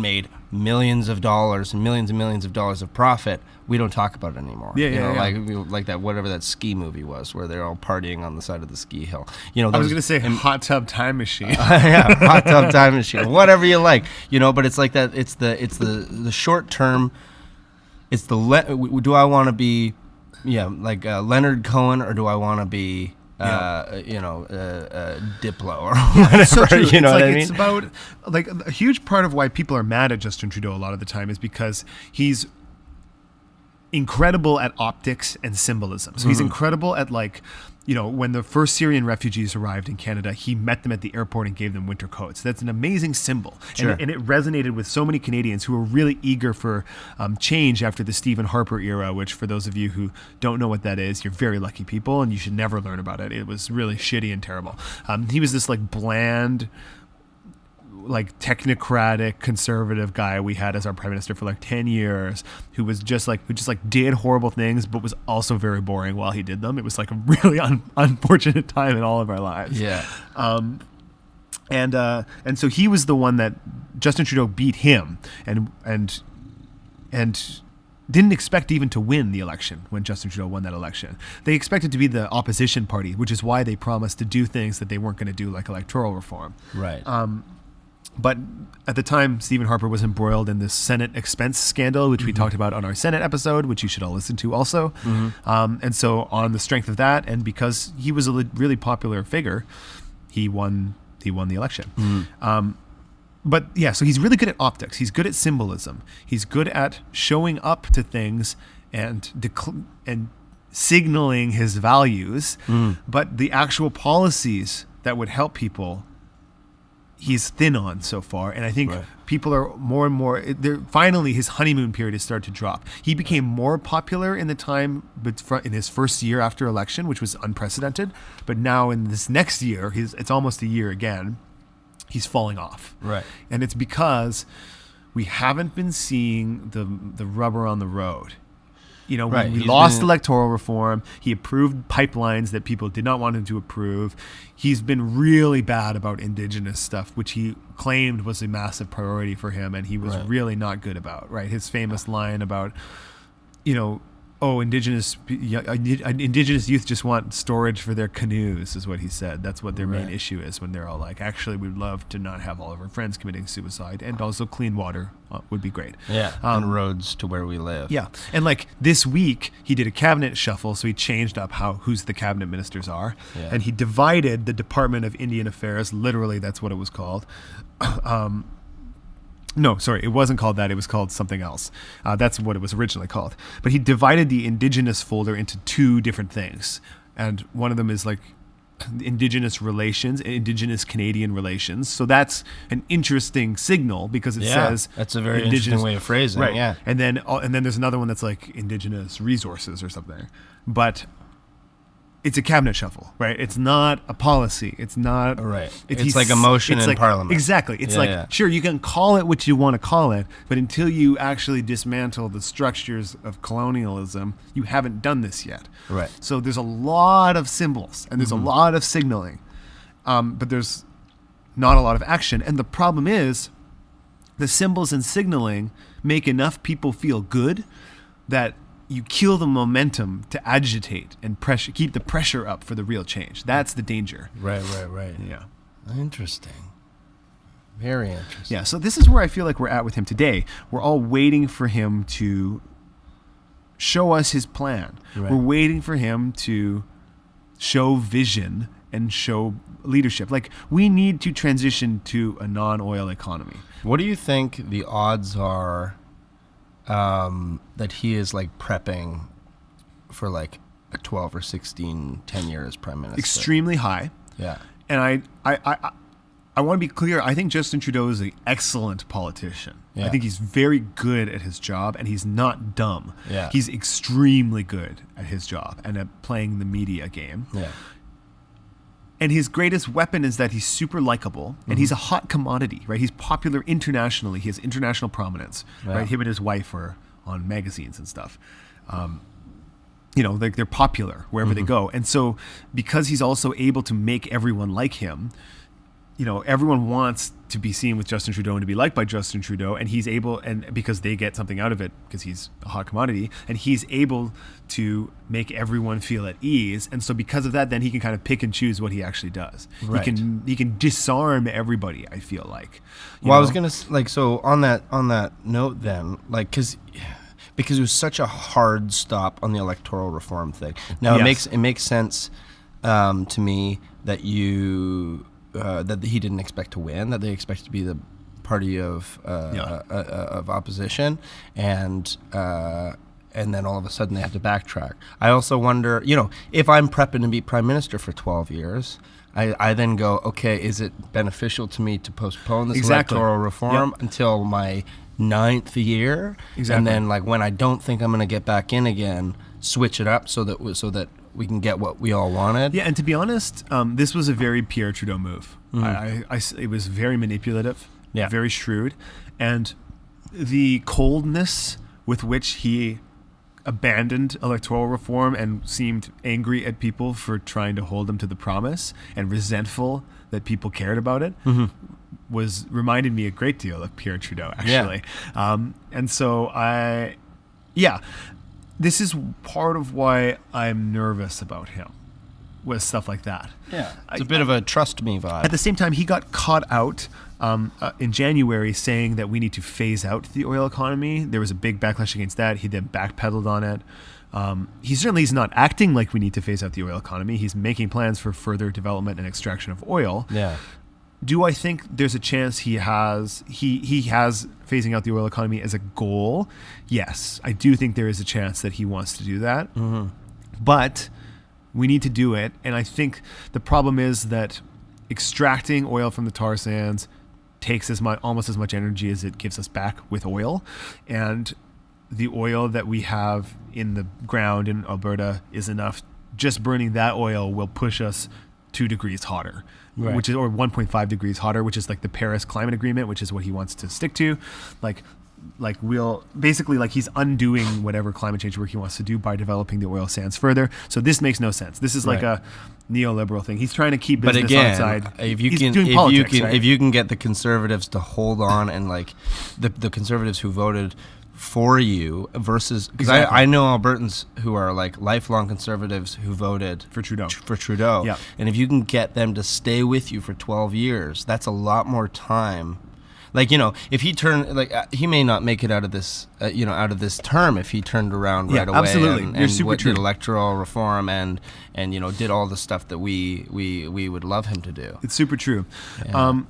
made millions of dollars and millions of dollars of profit, we don't talk about it anymore. Like that, whatever that ski movie was, where they're all partying on the side of the ski hill. You know, I was going to say Hot Tub Time Machine. Yeah, Hot Tub Time Machine, whatever you like. You know, but it's like that. It's the short term. It's do I want to be, Leonard Cohen, or do I want to be Diplo or whatever. So true. You know what I mean? It's about, like, a huge part of why people are mad at Justin Trudeau a lot of the time is because he's incredible at optics and symbolism. So he's incredible at, like, you know, when the first Syrian refugees arrived in Canada, he met them at the airport and gave them winter coats. That's an amazing symbol. Sure. And it resonated with so many Canadians who were really eager for change after the Stephen Harper era, which, for those of you who don't know what that is, you're very lucky people and you should never learn about it. It was really shitty and terrible. He was this, like, bland, like, technocratic conservative guy we had as our prime minister for like 10 years who just did horrible things but was also very boring while he did them. It was like a really unfortunate time in all of our lives. And so he was the one that Justin Trudeau beat him and didn't expect even to win the election when Justin Trudeau won that election. They expected to be the opposition party, which is why they promised to do things that they weren't going to do, like electoral reform. Right. But at the time, Stephen Harper was embroiled in this Senate expense scandal, which we talked about on our Senate episode, which you should all listen to also. And so on the strength of that, and because he was a really popular figure, he won the election. But yeah, so he's really good at optics. He's good at symbolism. He's good at showing up to things and signaling his values. But the actual policies that would help people, he's thin on so far, and I think people are more and more. Finally, his honeymoon period has started to drop. He became more popular in the time, in his first year after election, which was unprecedented. But now in this next year, it's almost a year again. He's falling off, Right. And it's because we haven't been seeing the rubber on the road. You know, we lost electoral reform. He approved pipelines that people did not want him to approve. He's been really bad about Indigenous stuff, which he claimed was a massive priority for him, and he was really not good about. Right, his famous line about, you know, Indigenous youth just want storage for their canoes, is what he said. That's what their main issue is, when they're all like, actually, we'd love to not have all of our friends committing suicide, and also clean water would be great. And roads to where we live. Yeah, and like this week, he did a cabinet shuffle, so he changed up who's the cabinet ministers are, and he divided the Department of Indian Affairs. Literally, that's what it was called. No, sorry, it wasn't called that. It was called something else. That's what it was originally called. But he divided the Indigenous folder into two different things. And one of them is like Indigenous relations, Indigenous Canadian relations. So that's an interesting signal because it says that's a very interesting way of phrasing. Right. Yeah. And then there's another one that's like Indigenous resources or something. But it's a cabinet shuffle, right? It's not a policy. It's not right. It's like a motion in Parliament. Exactly. It's sure, you can call it what you want to call it, but until you actually dismantle the structures of colonialism, you haven't done this yet. Right. So there's a lot of symbols and there's a lot of signaling, but there's not a lot of action. And the problem is, the symbols and signaling make enough people feel good that you kill the momentum to agitate and keep the pressure up for the real change. That's the danger. Right. Yeah. Interesting. Very interesting. Yeah, so this is where I feel like we're at with him today. We're all waiting for him to show us his plan. Right. We're waiting for him to show vision and show leadership. Like, we need to transition to a non-oil economy. What do you think the odds are that he is like prepping for like a 12 or 16 tenure as prime minister? Extremely high. Yeah. And I want to be clear. I think Justin Trudeau is an excellent politician. Yeah. I think he's very good at his job, and he's not dumb. Yeah. He's extremely good at his job and at playing the media game. Yeah. And his greatest weapon is that he's super likable, and he's a hot commodity, right? He's popular internationally. He has international prominence, right? Him and his wife are on magazines and stuff. They're popular wherever they go. And so because he's also able to make everyone like him, everyone wants to be seen with Justin Trudeau and to be liked by Justin Trudeau, and he's able, and because they get something out of it because he's a hot commodity, and he's able to make everyone feel at ease. And so because of that, then he can kind of pick and choose what he actually does. Right. He can disarm everybody, I feel like. I was gonna so on that note then, like, because it was such a hard stop on the electoral reform thing. Now it makes sense to me that that he didn't expect to win, that they expect to be the party of opposition, and then all of a sudden they have to backtrack. I also wonder, if I'm prepping to be prime minister for 12 years, I then go, okay, is it beneficial to me to postpone this electoral reform until my 9th year? Exactly. And then, like, when I don't think I'm going to get back in again, switch it up so that we can get what we all wanted. Yeah, and to be honest, this was a very Pierre Trudeau move. It was very manipulative, very shrewd, and the coldness with which he abandoned electoral reform and seemed angry at people for trying to hold him to the promise and resentful that people cared about it reminded me a great deal of Pierre Trudeau, actually. And so this is part of why I'm nervous about him with stuff like that. Yeah, it's a bit of a trust me vibe. At the same time, he got caught out in January saying that we need to phase out the oil economy. There was a big backlash against that. He then backpedaled on it. He's not acting like we need to phase out the oil economy. He's making plans for further development and extraction of oil. Yeah. Do I think there's a chance he has phasing out the oil economy as a goal? Yes, I do think there is a chance that he wants to do that. But we need to do it, and I think the problem is that extracting oil from the tar sands takes almost as much energy as it gives us back with oil, and the oil that we have in the ground in Alberta is enough. Just burning that oil will push us 2 degrees hotter. Right. Which is, or 1.5 degrees hotter, which is like the Paris Climate Agreement, which is what he wants to stick to. Like he's undoing whatever climate change work he wants to do by developing the oil sands further. So this makes no sense. This is like a neoliberal thing. He's trying to keep business outside. If you can get the Conservatives to hold on, and like the Conservatives who voted for you versus, because I know Albertans who are like lifelong Conservatives who voted for Trudeau. Yeah. And if you can get them to stay with you for 12 years, that's a lot more time. Like, if he he may not make it out of this, out of this term if he turned around right away. Absolutely. And did electoral reform and did all the stuff that we would love him to do. It's super true. Yeah.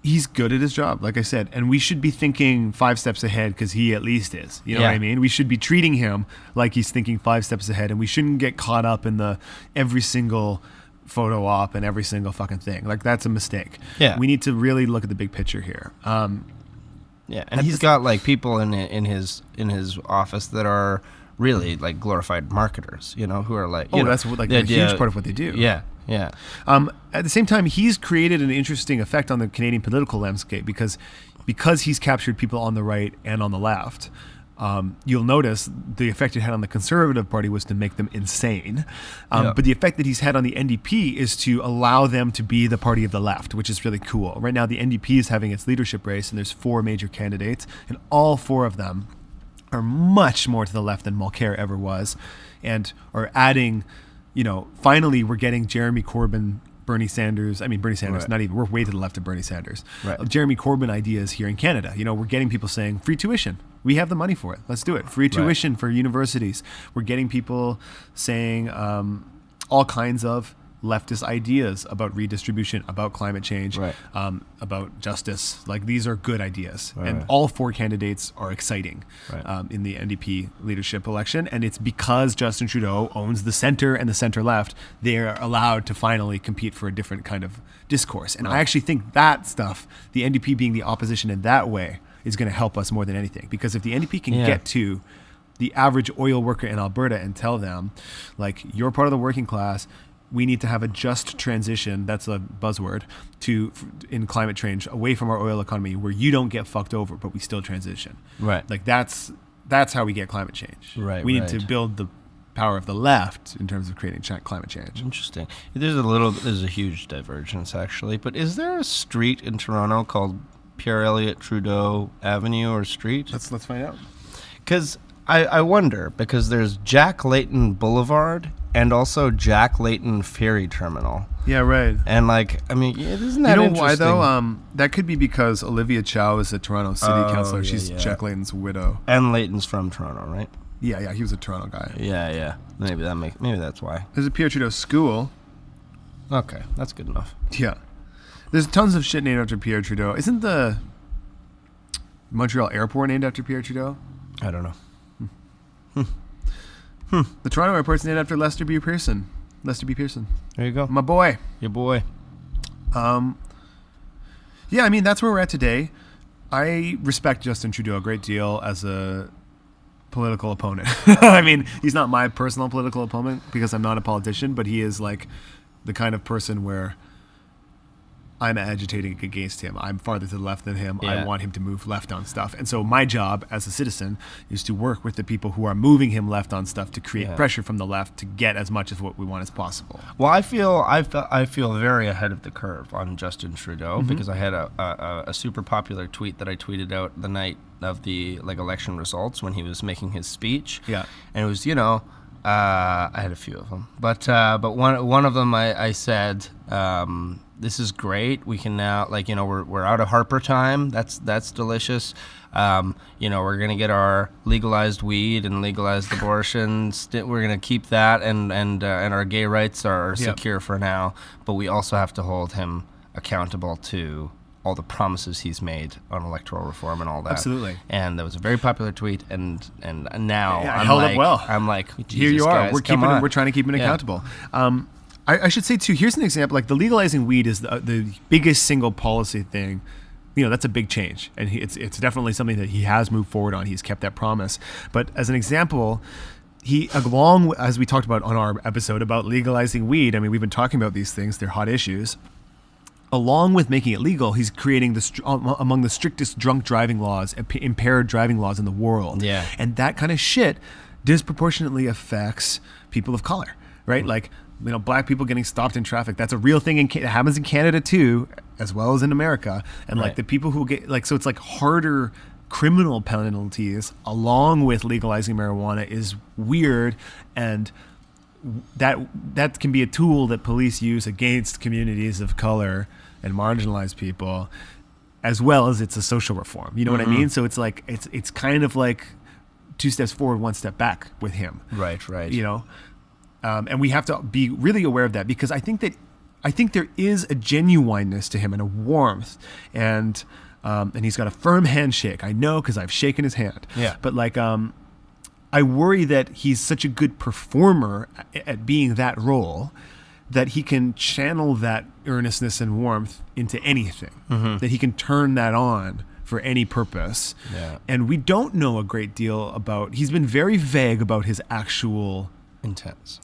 He's good at his job, like I said, and we should be thinking 5 steps ahead because he at least is. You know what I mean? We should be treating him like he's thinking 5 steps ahead, and we shouldn't get caught up in the every single photo op and every single fucking thing. Like, that's a mistake. Yeah. We need to really look at the big picture here. And he's got like people in his office that are really like glorified marketers, who are like, that's like a huge part of what they do. Yeah. Yeah. At the same time, he's created an interesting effect on the Canadian political landscape because he's captured people on the right and on the left. You'll notice the effect it had on the Conservative Party was to make them insane. But the effect that he's had on the NDP is to allow them to be the party of the left, which is really cool. Right now, the NDP is having its leadership race, and there's 4 major candidates, and all 4 of them are much more to the left than Mulcair ever was, and are adding, finally we're getting Jeremy Corbyn, Bernie Sanders, Right. not even, we're way to the left of Bernie Sanders. Right. Jeremy Corbyn ideas here in Canada. We're getting people saying free tuition. We have the money for it. Let's do it. Free tuition for universities. We're getting people saying all kinds of leftist ideas about redistribution, about climate change, about justice. Like, these are good ideas. And all 4 candidates are exciting in the NDP leadership election. And it's because Justin Trudeau owns the center and the center left, they're allowed to finally compete for a different kind of discourse. And I actually think that stuff, the NDP being the opposition in that way, is going to help us more than anything. Because if the NDP can get to the average oil worker in Alberta and tell them, like, you're part of the working class. We need to have a just transition, that's a buzzword, in climate change, away from our oil economy where you don't get fucked over, but we still transition. Right. Like, that's how we get climate change. Right, We need right. to build the power of the left in terms of creating climate change. Interesting. There's a huge divergence, actually. But is there a street in Toronto called Pierre Elliott Trudeau Avenue or Street? Let's find out. Because I wonder, because there's Jack Layton Boulevard and also Jack Layton Ferry Terminal. Yeah, right. And, like, I mean, isn't that You know interesting? why, though? That could be because Olivia Chow is a Toronto city councillor. yeah, She's yeah. Jack Layton's widow. And Layton's from Toronto, right? Yeah, he was a Toronto guy. Yeah. Maybe that's why. There's a Pierre Trudeau school. Okay, that's good enough. Yeah. There's tons of shit named after Pierre Trudeau. Isn't the Montreal airport named after Pierre Trudeau? I don't know. The Toronto airport's named after Lester B. Pearson. There you go. My boy. Your boy. Yeah, I mean, that's where we're at today. I respect Justin Trudeau a great deal as a political opponent. I mean, he's not my personal political opponent because I'm not a politician, but he is like the kind of person where I'm agitating against him. I'm farther to the left than him. Yeah. I want him to move left on stuff. And so my job as a citizen is to work with the people who are moving him left on stuff to create pressure from the left to get as much of what we want as possible. Well, I feel very ahead of the curve on Justin Trudeau because I had a super popular tweet that I tweeted out the night of the election results when he was making his speech. Yeah. And it was, I had a few of them, but one of them I said, this is great. We can now, we're out of Harper time. That's delicious. We're gonna get our legalized weed and legalized abortion. We're gonna keep that, and our gay rights are secure for now. But we also have to hold him accountable to all the promises he's made on electoral reform and all that. Absolutely. And that was a very popular tweet. And now Yeah, held up well. I'm like, Here you are. guys, We're trying to keep him accountable. I should say too. Here's an example. Like the legalizing weed is the biggest single policy thing. That's a big change, and it's definitely something that he has moved forward on. He's kept that promise. But as an example, as we talked about on our episode about legalizing weed. I mean, we've been talking about these things. They're hot issues. Along with making it legal, he's creating among the strictest drunk driving laws, impaired driving laws in the world. Yeah. And that kind of shit disproportionately affects people of color, right? Like, black people getting stopped in traffic. That's a real thing. It happens in Canada too, as well as in America. And Right. the people who get so it's harder criminal penalties along with legalizing marijuana is weird, and that can be a tool that police use against communities of color and marginalized people, as well as it's a social reform. You know what I mean? So it's kind of like 2 steps forward, 1 step back with him. Right. And we have to be really aware of that, because I think there is a genuineness to him and a warmth, and he's got a firm handshake. I know because I've shaken his hand. Yeah. But I worry that he's such a good performer at being that role that he can channel that earnestness and warmth into anything. That he can turn that on for any purpose. Yeah. And we don't know a great deal about. He's been very vague about his actual Intense.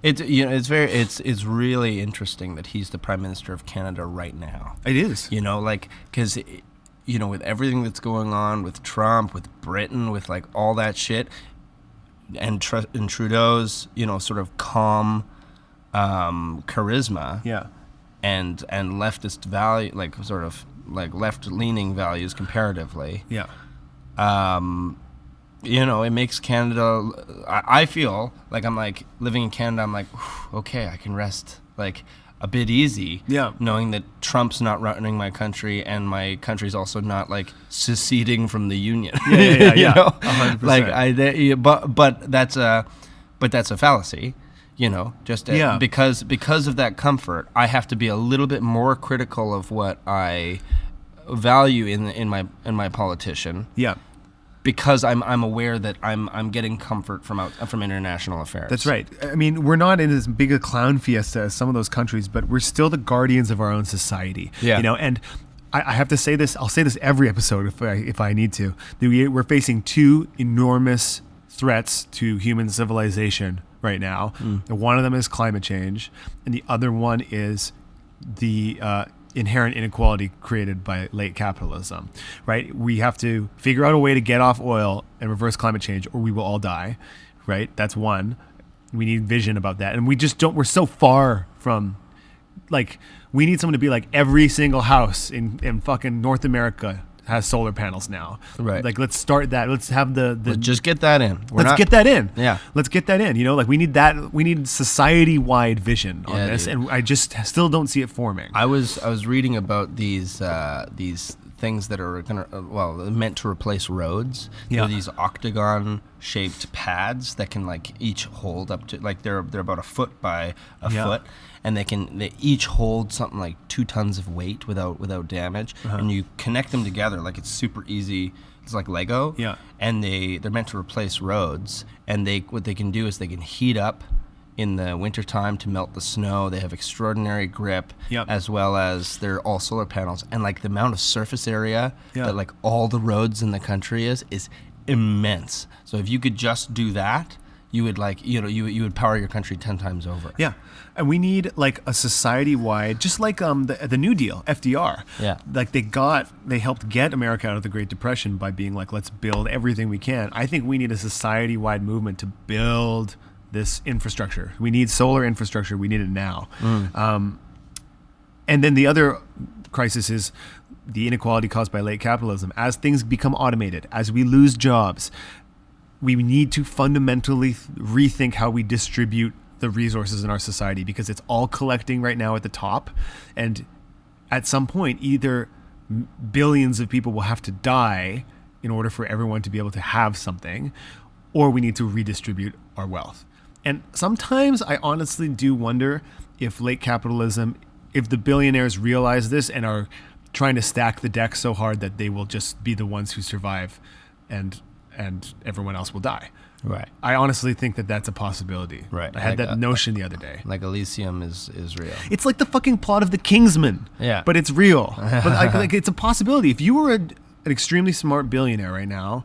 It's really interesting that he's the Prime Minister of Canada right now. It is. Because with everything that's going on with Trump, with Britain, with all that shit, and Trudeau's sort of calm charisma, and leftist value, left-leaning values comparatively, it makes Canada. I feel like I'm living in Canada. I'm okay, I can rest a bit easy. Yeah. Knowing that Trump's not running my country, and my country's also not seceding from the union. Yeah. 100%. But that's a fallacy. Because of that comfort, I have to be a little bit more critical of what I value in my politician. Yeah. Because I'm aware that I'm getting comfort from international affairs. That's right. I mean, we're not in as big a clown fiesta as some of those countries, but we're still the guardians of our own society. Yeah. And I have to say this. I'll say this every episode if I need to. We're facing 2 enormous threats to human civilization right now. And one of them is climate change, and the other one is the inherent inequality created by late capitalism, right? We have to figure out a way to get off oil and reverse climate change, or we will all die, right? That's one. We need vision about that. And we just don't, we're so far from, like, we need someone to be like, every single house in fucking North America has solar panels now. Right. Like, let's start that. Let's have Let's just get that in. Get that in. Yeah. Let's get that in. You know, like, we need that. We need society-wide vision on this, dude. and I just still don't see it forming. I was reading about these things that are meant to replace roads. Yeah. They're these octagon-shaped pads that can like each hold up to like they're about a foot by a foot, and they each hold something like 2 tons of weight without damage, and you connect them together like it's super easy. It's like Lego. Yeah. And they're meant to replace roads, and what they can do is they can heat up in the wintertime to melt the snow. They have extraordinary grip, as well as they're all solar panels. And like the amount of surface area that like all the roads in the country is immense. So if you could just do that, you would you would power your country 10 times over. Yeah. And we need like a society-wide, just like the New Deal, FDR. Yeah. Like they helped get America out of the Great Depression by being like, let's build everything we can. I think we need a society-wide movement to build this infrastructure. We need solar infrastructure. We need it now. And then the other crisis is the inequality caused by late capitalism. As things become automated, as we lose jobs, we need to fundamentally rethink how we distribute the resources in our society, because it's all collecting right now at the top. And at some point, either billions of people will have to die in order for everyone to be able to have something, or we need to redistribute our wealth. And sometimes I honestly do wonder if late capitalism, if the billionaires realize this and are trying to stack the deck so hard that they will just be the ones who survive and everyone else will die. Right. I honestly think that that's a possibility. Right. I had Like, that notion the other day. Like Elysium is real. It's like the fucking plot of The Kingsman. Yeah. But it's real. But like it's a possibility. If you were an extremely smart billionaire right now,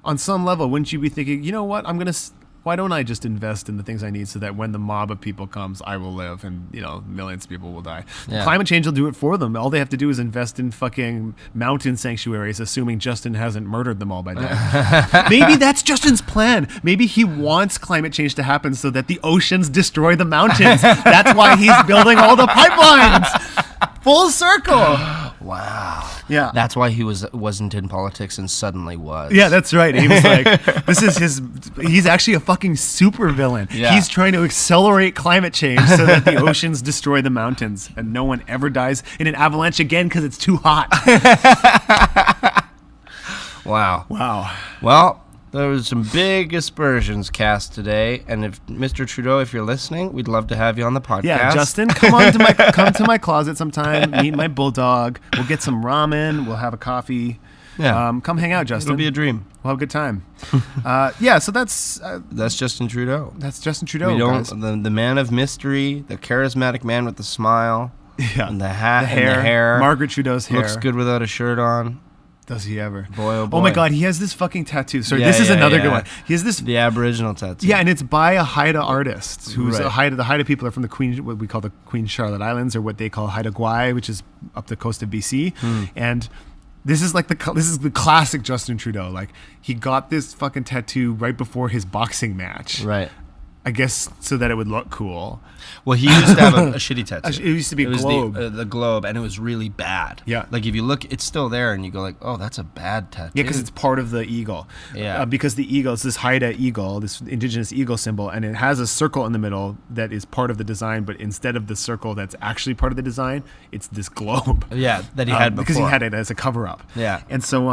on some level, wouldn't you be thinking, you know what, why don't I just invest in the things I need so that when the mob of people comes, I will live and, millions of people will die. Yeah. Climate change will do it for them. All they have to do is invest in fucking mountain sanctuaries, assuming Justin hasn't murdered them all by then. Maybe that's Justin's plan. Maybe he wants climate change to happen so that the oceans destroy the mountains. That's why he's building all the pipelines. Full circle. Wow. Yeah. That's why he wasn't in politics and suddenly was. Yeah, that's right. He was like, he's actually a fucking super villain. Yeah. He's trying to accelerate climate change so that the oceans destroy the mountains and no one ever dies in an avalanche again because it's too hot. Wow. Well, there was some big aspersions cast today, and if Mr. Trudeau, if you're listening, we'd love to have you on the podcast. Yeah, Justin, come to my closet sometime, meet my bulldog. We'll get some ramen. We'll have a coffee. Yeah. Come hang out, Justin. It'll be a dream. We'll have a good time. So That's Justin Trudeau. that's Justin Trudeau. We guys. don't the man of mystery, the charismatic man with the smile, Yeah. and the hat, The hair. and the hair. Margaret Trudeau's hair. Looks good without a shirt on. Does he ever? Boy, oh boy. Oh my God, he has this fucking tattoo. Sorry, Yeah, this is yeah, another good yeah. one. He has this. The Aboriginal tattoo. Yeah, and it's by a Haida artist who's Right. the Haida people are from what we call the Queen Charlotte Islands, or what they call Haida Gwaii, which is up the coast of BC. And this is like this is the classic Justin Trudeau. Like, he got this fucking tattoo right before his boxing match. Right. I guess so that it would look cool. Well, he used to have a shitty tattoo. It used to be a globe. The globe, and it was really bad. Yeah. Like, if you look, it's still there, and you go like, oh, that's a bad tattoo. Yeah, because it's part of the eagle. Yeah. Because the eagle is this Haida eagle, this indigenous eagle symbol, and it has a circle in the middle that is part of the design, but instead of the circle that's actually part of the design, it's this globe. Yeah, that he had before. Because he had it as a cover-up. Yeah. And so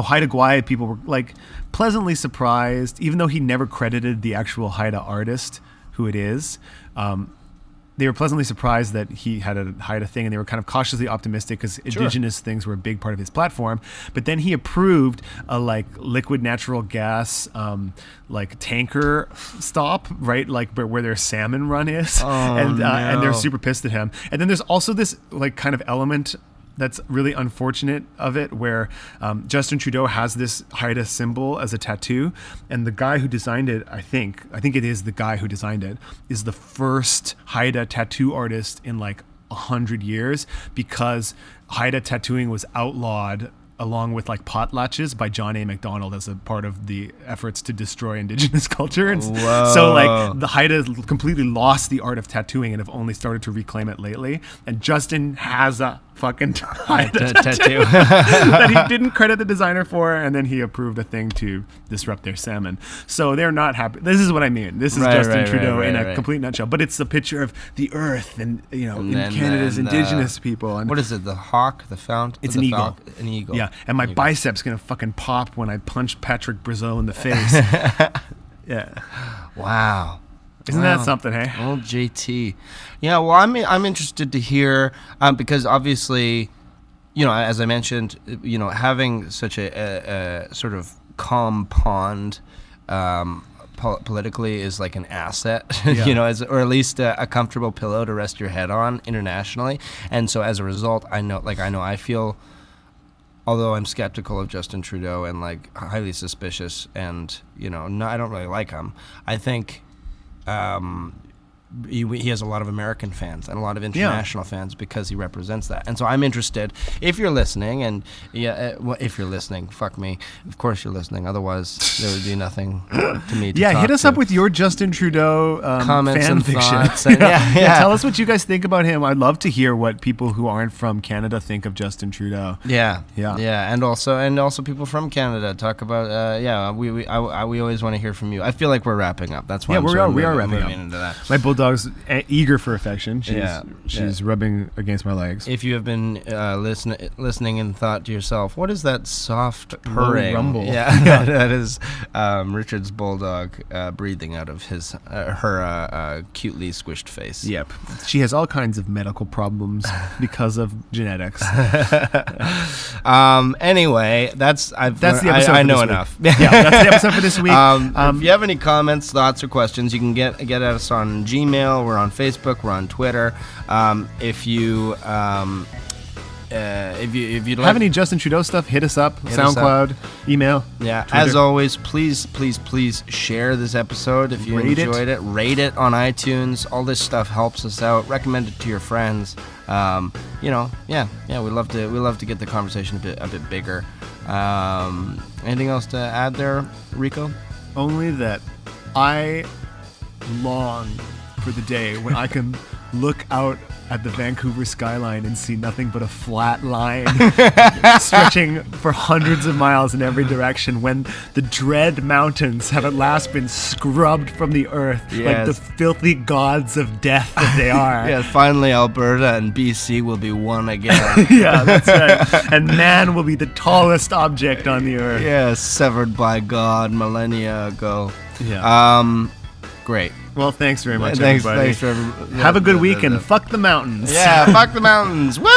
Haida Gwaii people were like pleasantly surprised, even though he never credited the actual Haida artist who it is. They were pleasantly surprised that he had a Haida thing, and they were kind of cautiously optimistic because indigenous things were a big part of his platform. But then he approved a liquid natural gas tanker stop, right? Like where their salmon run is, and they're super pissed at him. And then there's also this kind of element that's really unfortunate of it, where Justin Trudeau has this Haida symbol as a tattoo, and the guy who designed it, I think it is the guy who designed it, is the first Haida tattoo artist in like 100 years, because Haida tattooing was outlawed along with like potlatches by John A. Macdonald as a part of the efforts to destroy indigenous culture. And so like the Haida completely lost the art of tattooing and have only started to reclaim it lately. And Justin has a fucking Haida tattoo that he didn't credit the designer for, and then he approved a thing to disrupt their salmon. So they're not happy. This is what I mean. This is Justin Trudeau in a complete nutshell. But it's a picture of the earth and, you know, and in Canada's indigenous people. And what is it? The hawk? The fount? It's an eagle. An eagle. Yeah. And my bicep's going to fucking pop when I punch Patrick Brazeau in the face. Yeah. Wow. Isn't that something, hey? Old JT. Yeah, well, I'm interested to hear, because obviously, you know, as I mentioned, you know, having such a sort of calm pond politically is like an asset, you know, or at least a comfortable pillow to rest your head on internationally. And so as a result, I feel, although I'm skeptical of Justin Trudeau and like highly suspicious, and, you know, I don't really like him, I think he has a lot of American fans and a lot of international fans because he represents that. And so I'm interested, if you're listening, and if you're listening, fuck me, of course you're listening, otherwise there would be nothing to me to talk hit us to. up with your Justin Trudeau comments fan and fiction. thoughts. And Tell us what you guys think about him. I'd love to hear what people who aren't from Canada think of Justin Trudeau. Yeah, and also people from Canada talk about. We always want to hear from you. I feel like we're wrapping up. That's why we are wrapping up into that. My bulldog's eager for affection. She's rubbing against my legs. If you have been listening and thought to yourself, what is that soft purring? Rumble. Yeah, that is Richard's bulldog breathing out of her cutely squished face. Yep. She has all kinds of medical problems because of genetics. Anyway, that's the episode. I know enough. That's the episode for this week. If you have any comments, thoughts, or questions, you can get at us on Gmail. We're on Facebook. We're on Twitter. If you'd have any Justin Trudeau stuff, hit us up. SoundCloud, email. Yeah. Twitter. As always, please share this episode if you enjoyed it. Rate it on iTunes. All this stuff helps us out. Recommend it to your friends. We love to get the conversation a bit bigger. Anything else to add there, Rico? Only that I long for the day when I can look out at the Vancouver skyline and see nothing but a flat line stretching for hundreds of miles in every direction, when the dread mountains have at last been scrubbed from the earth, like the filthy gods of death that they are. Yeah, finally Alberta and BC will be one again. Yeah, that's right. And man will be the tallest object on the earth. Yeah, severed by God millennia ago. Yeah. Great. Well, thanks very much, everybody. Thanks for everybody. Have a good week and fuck the mountains. Yeah, fuck the mountains. Woo!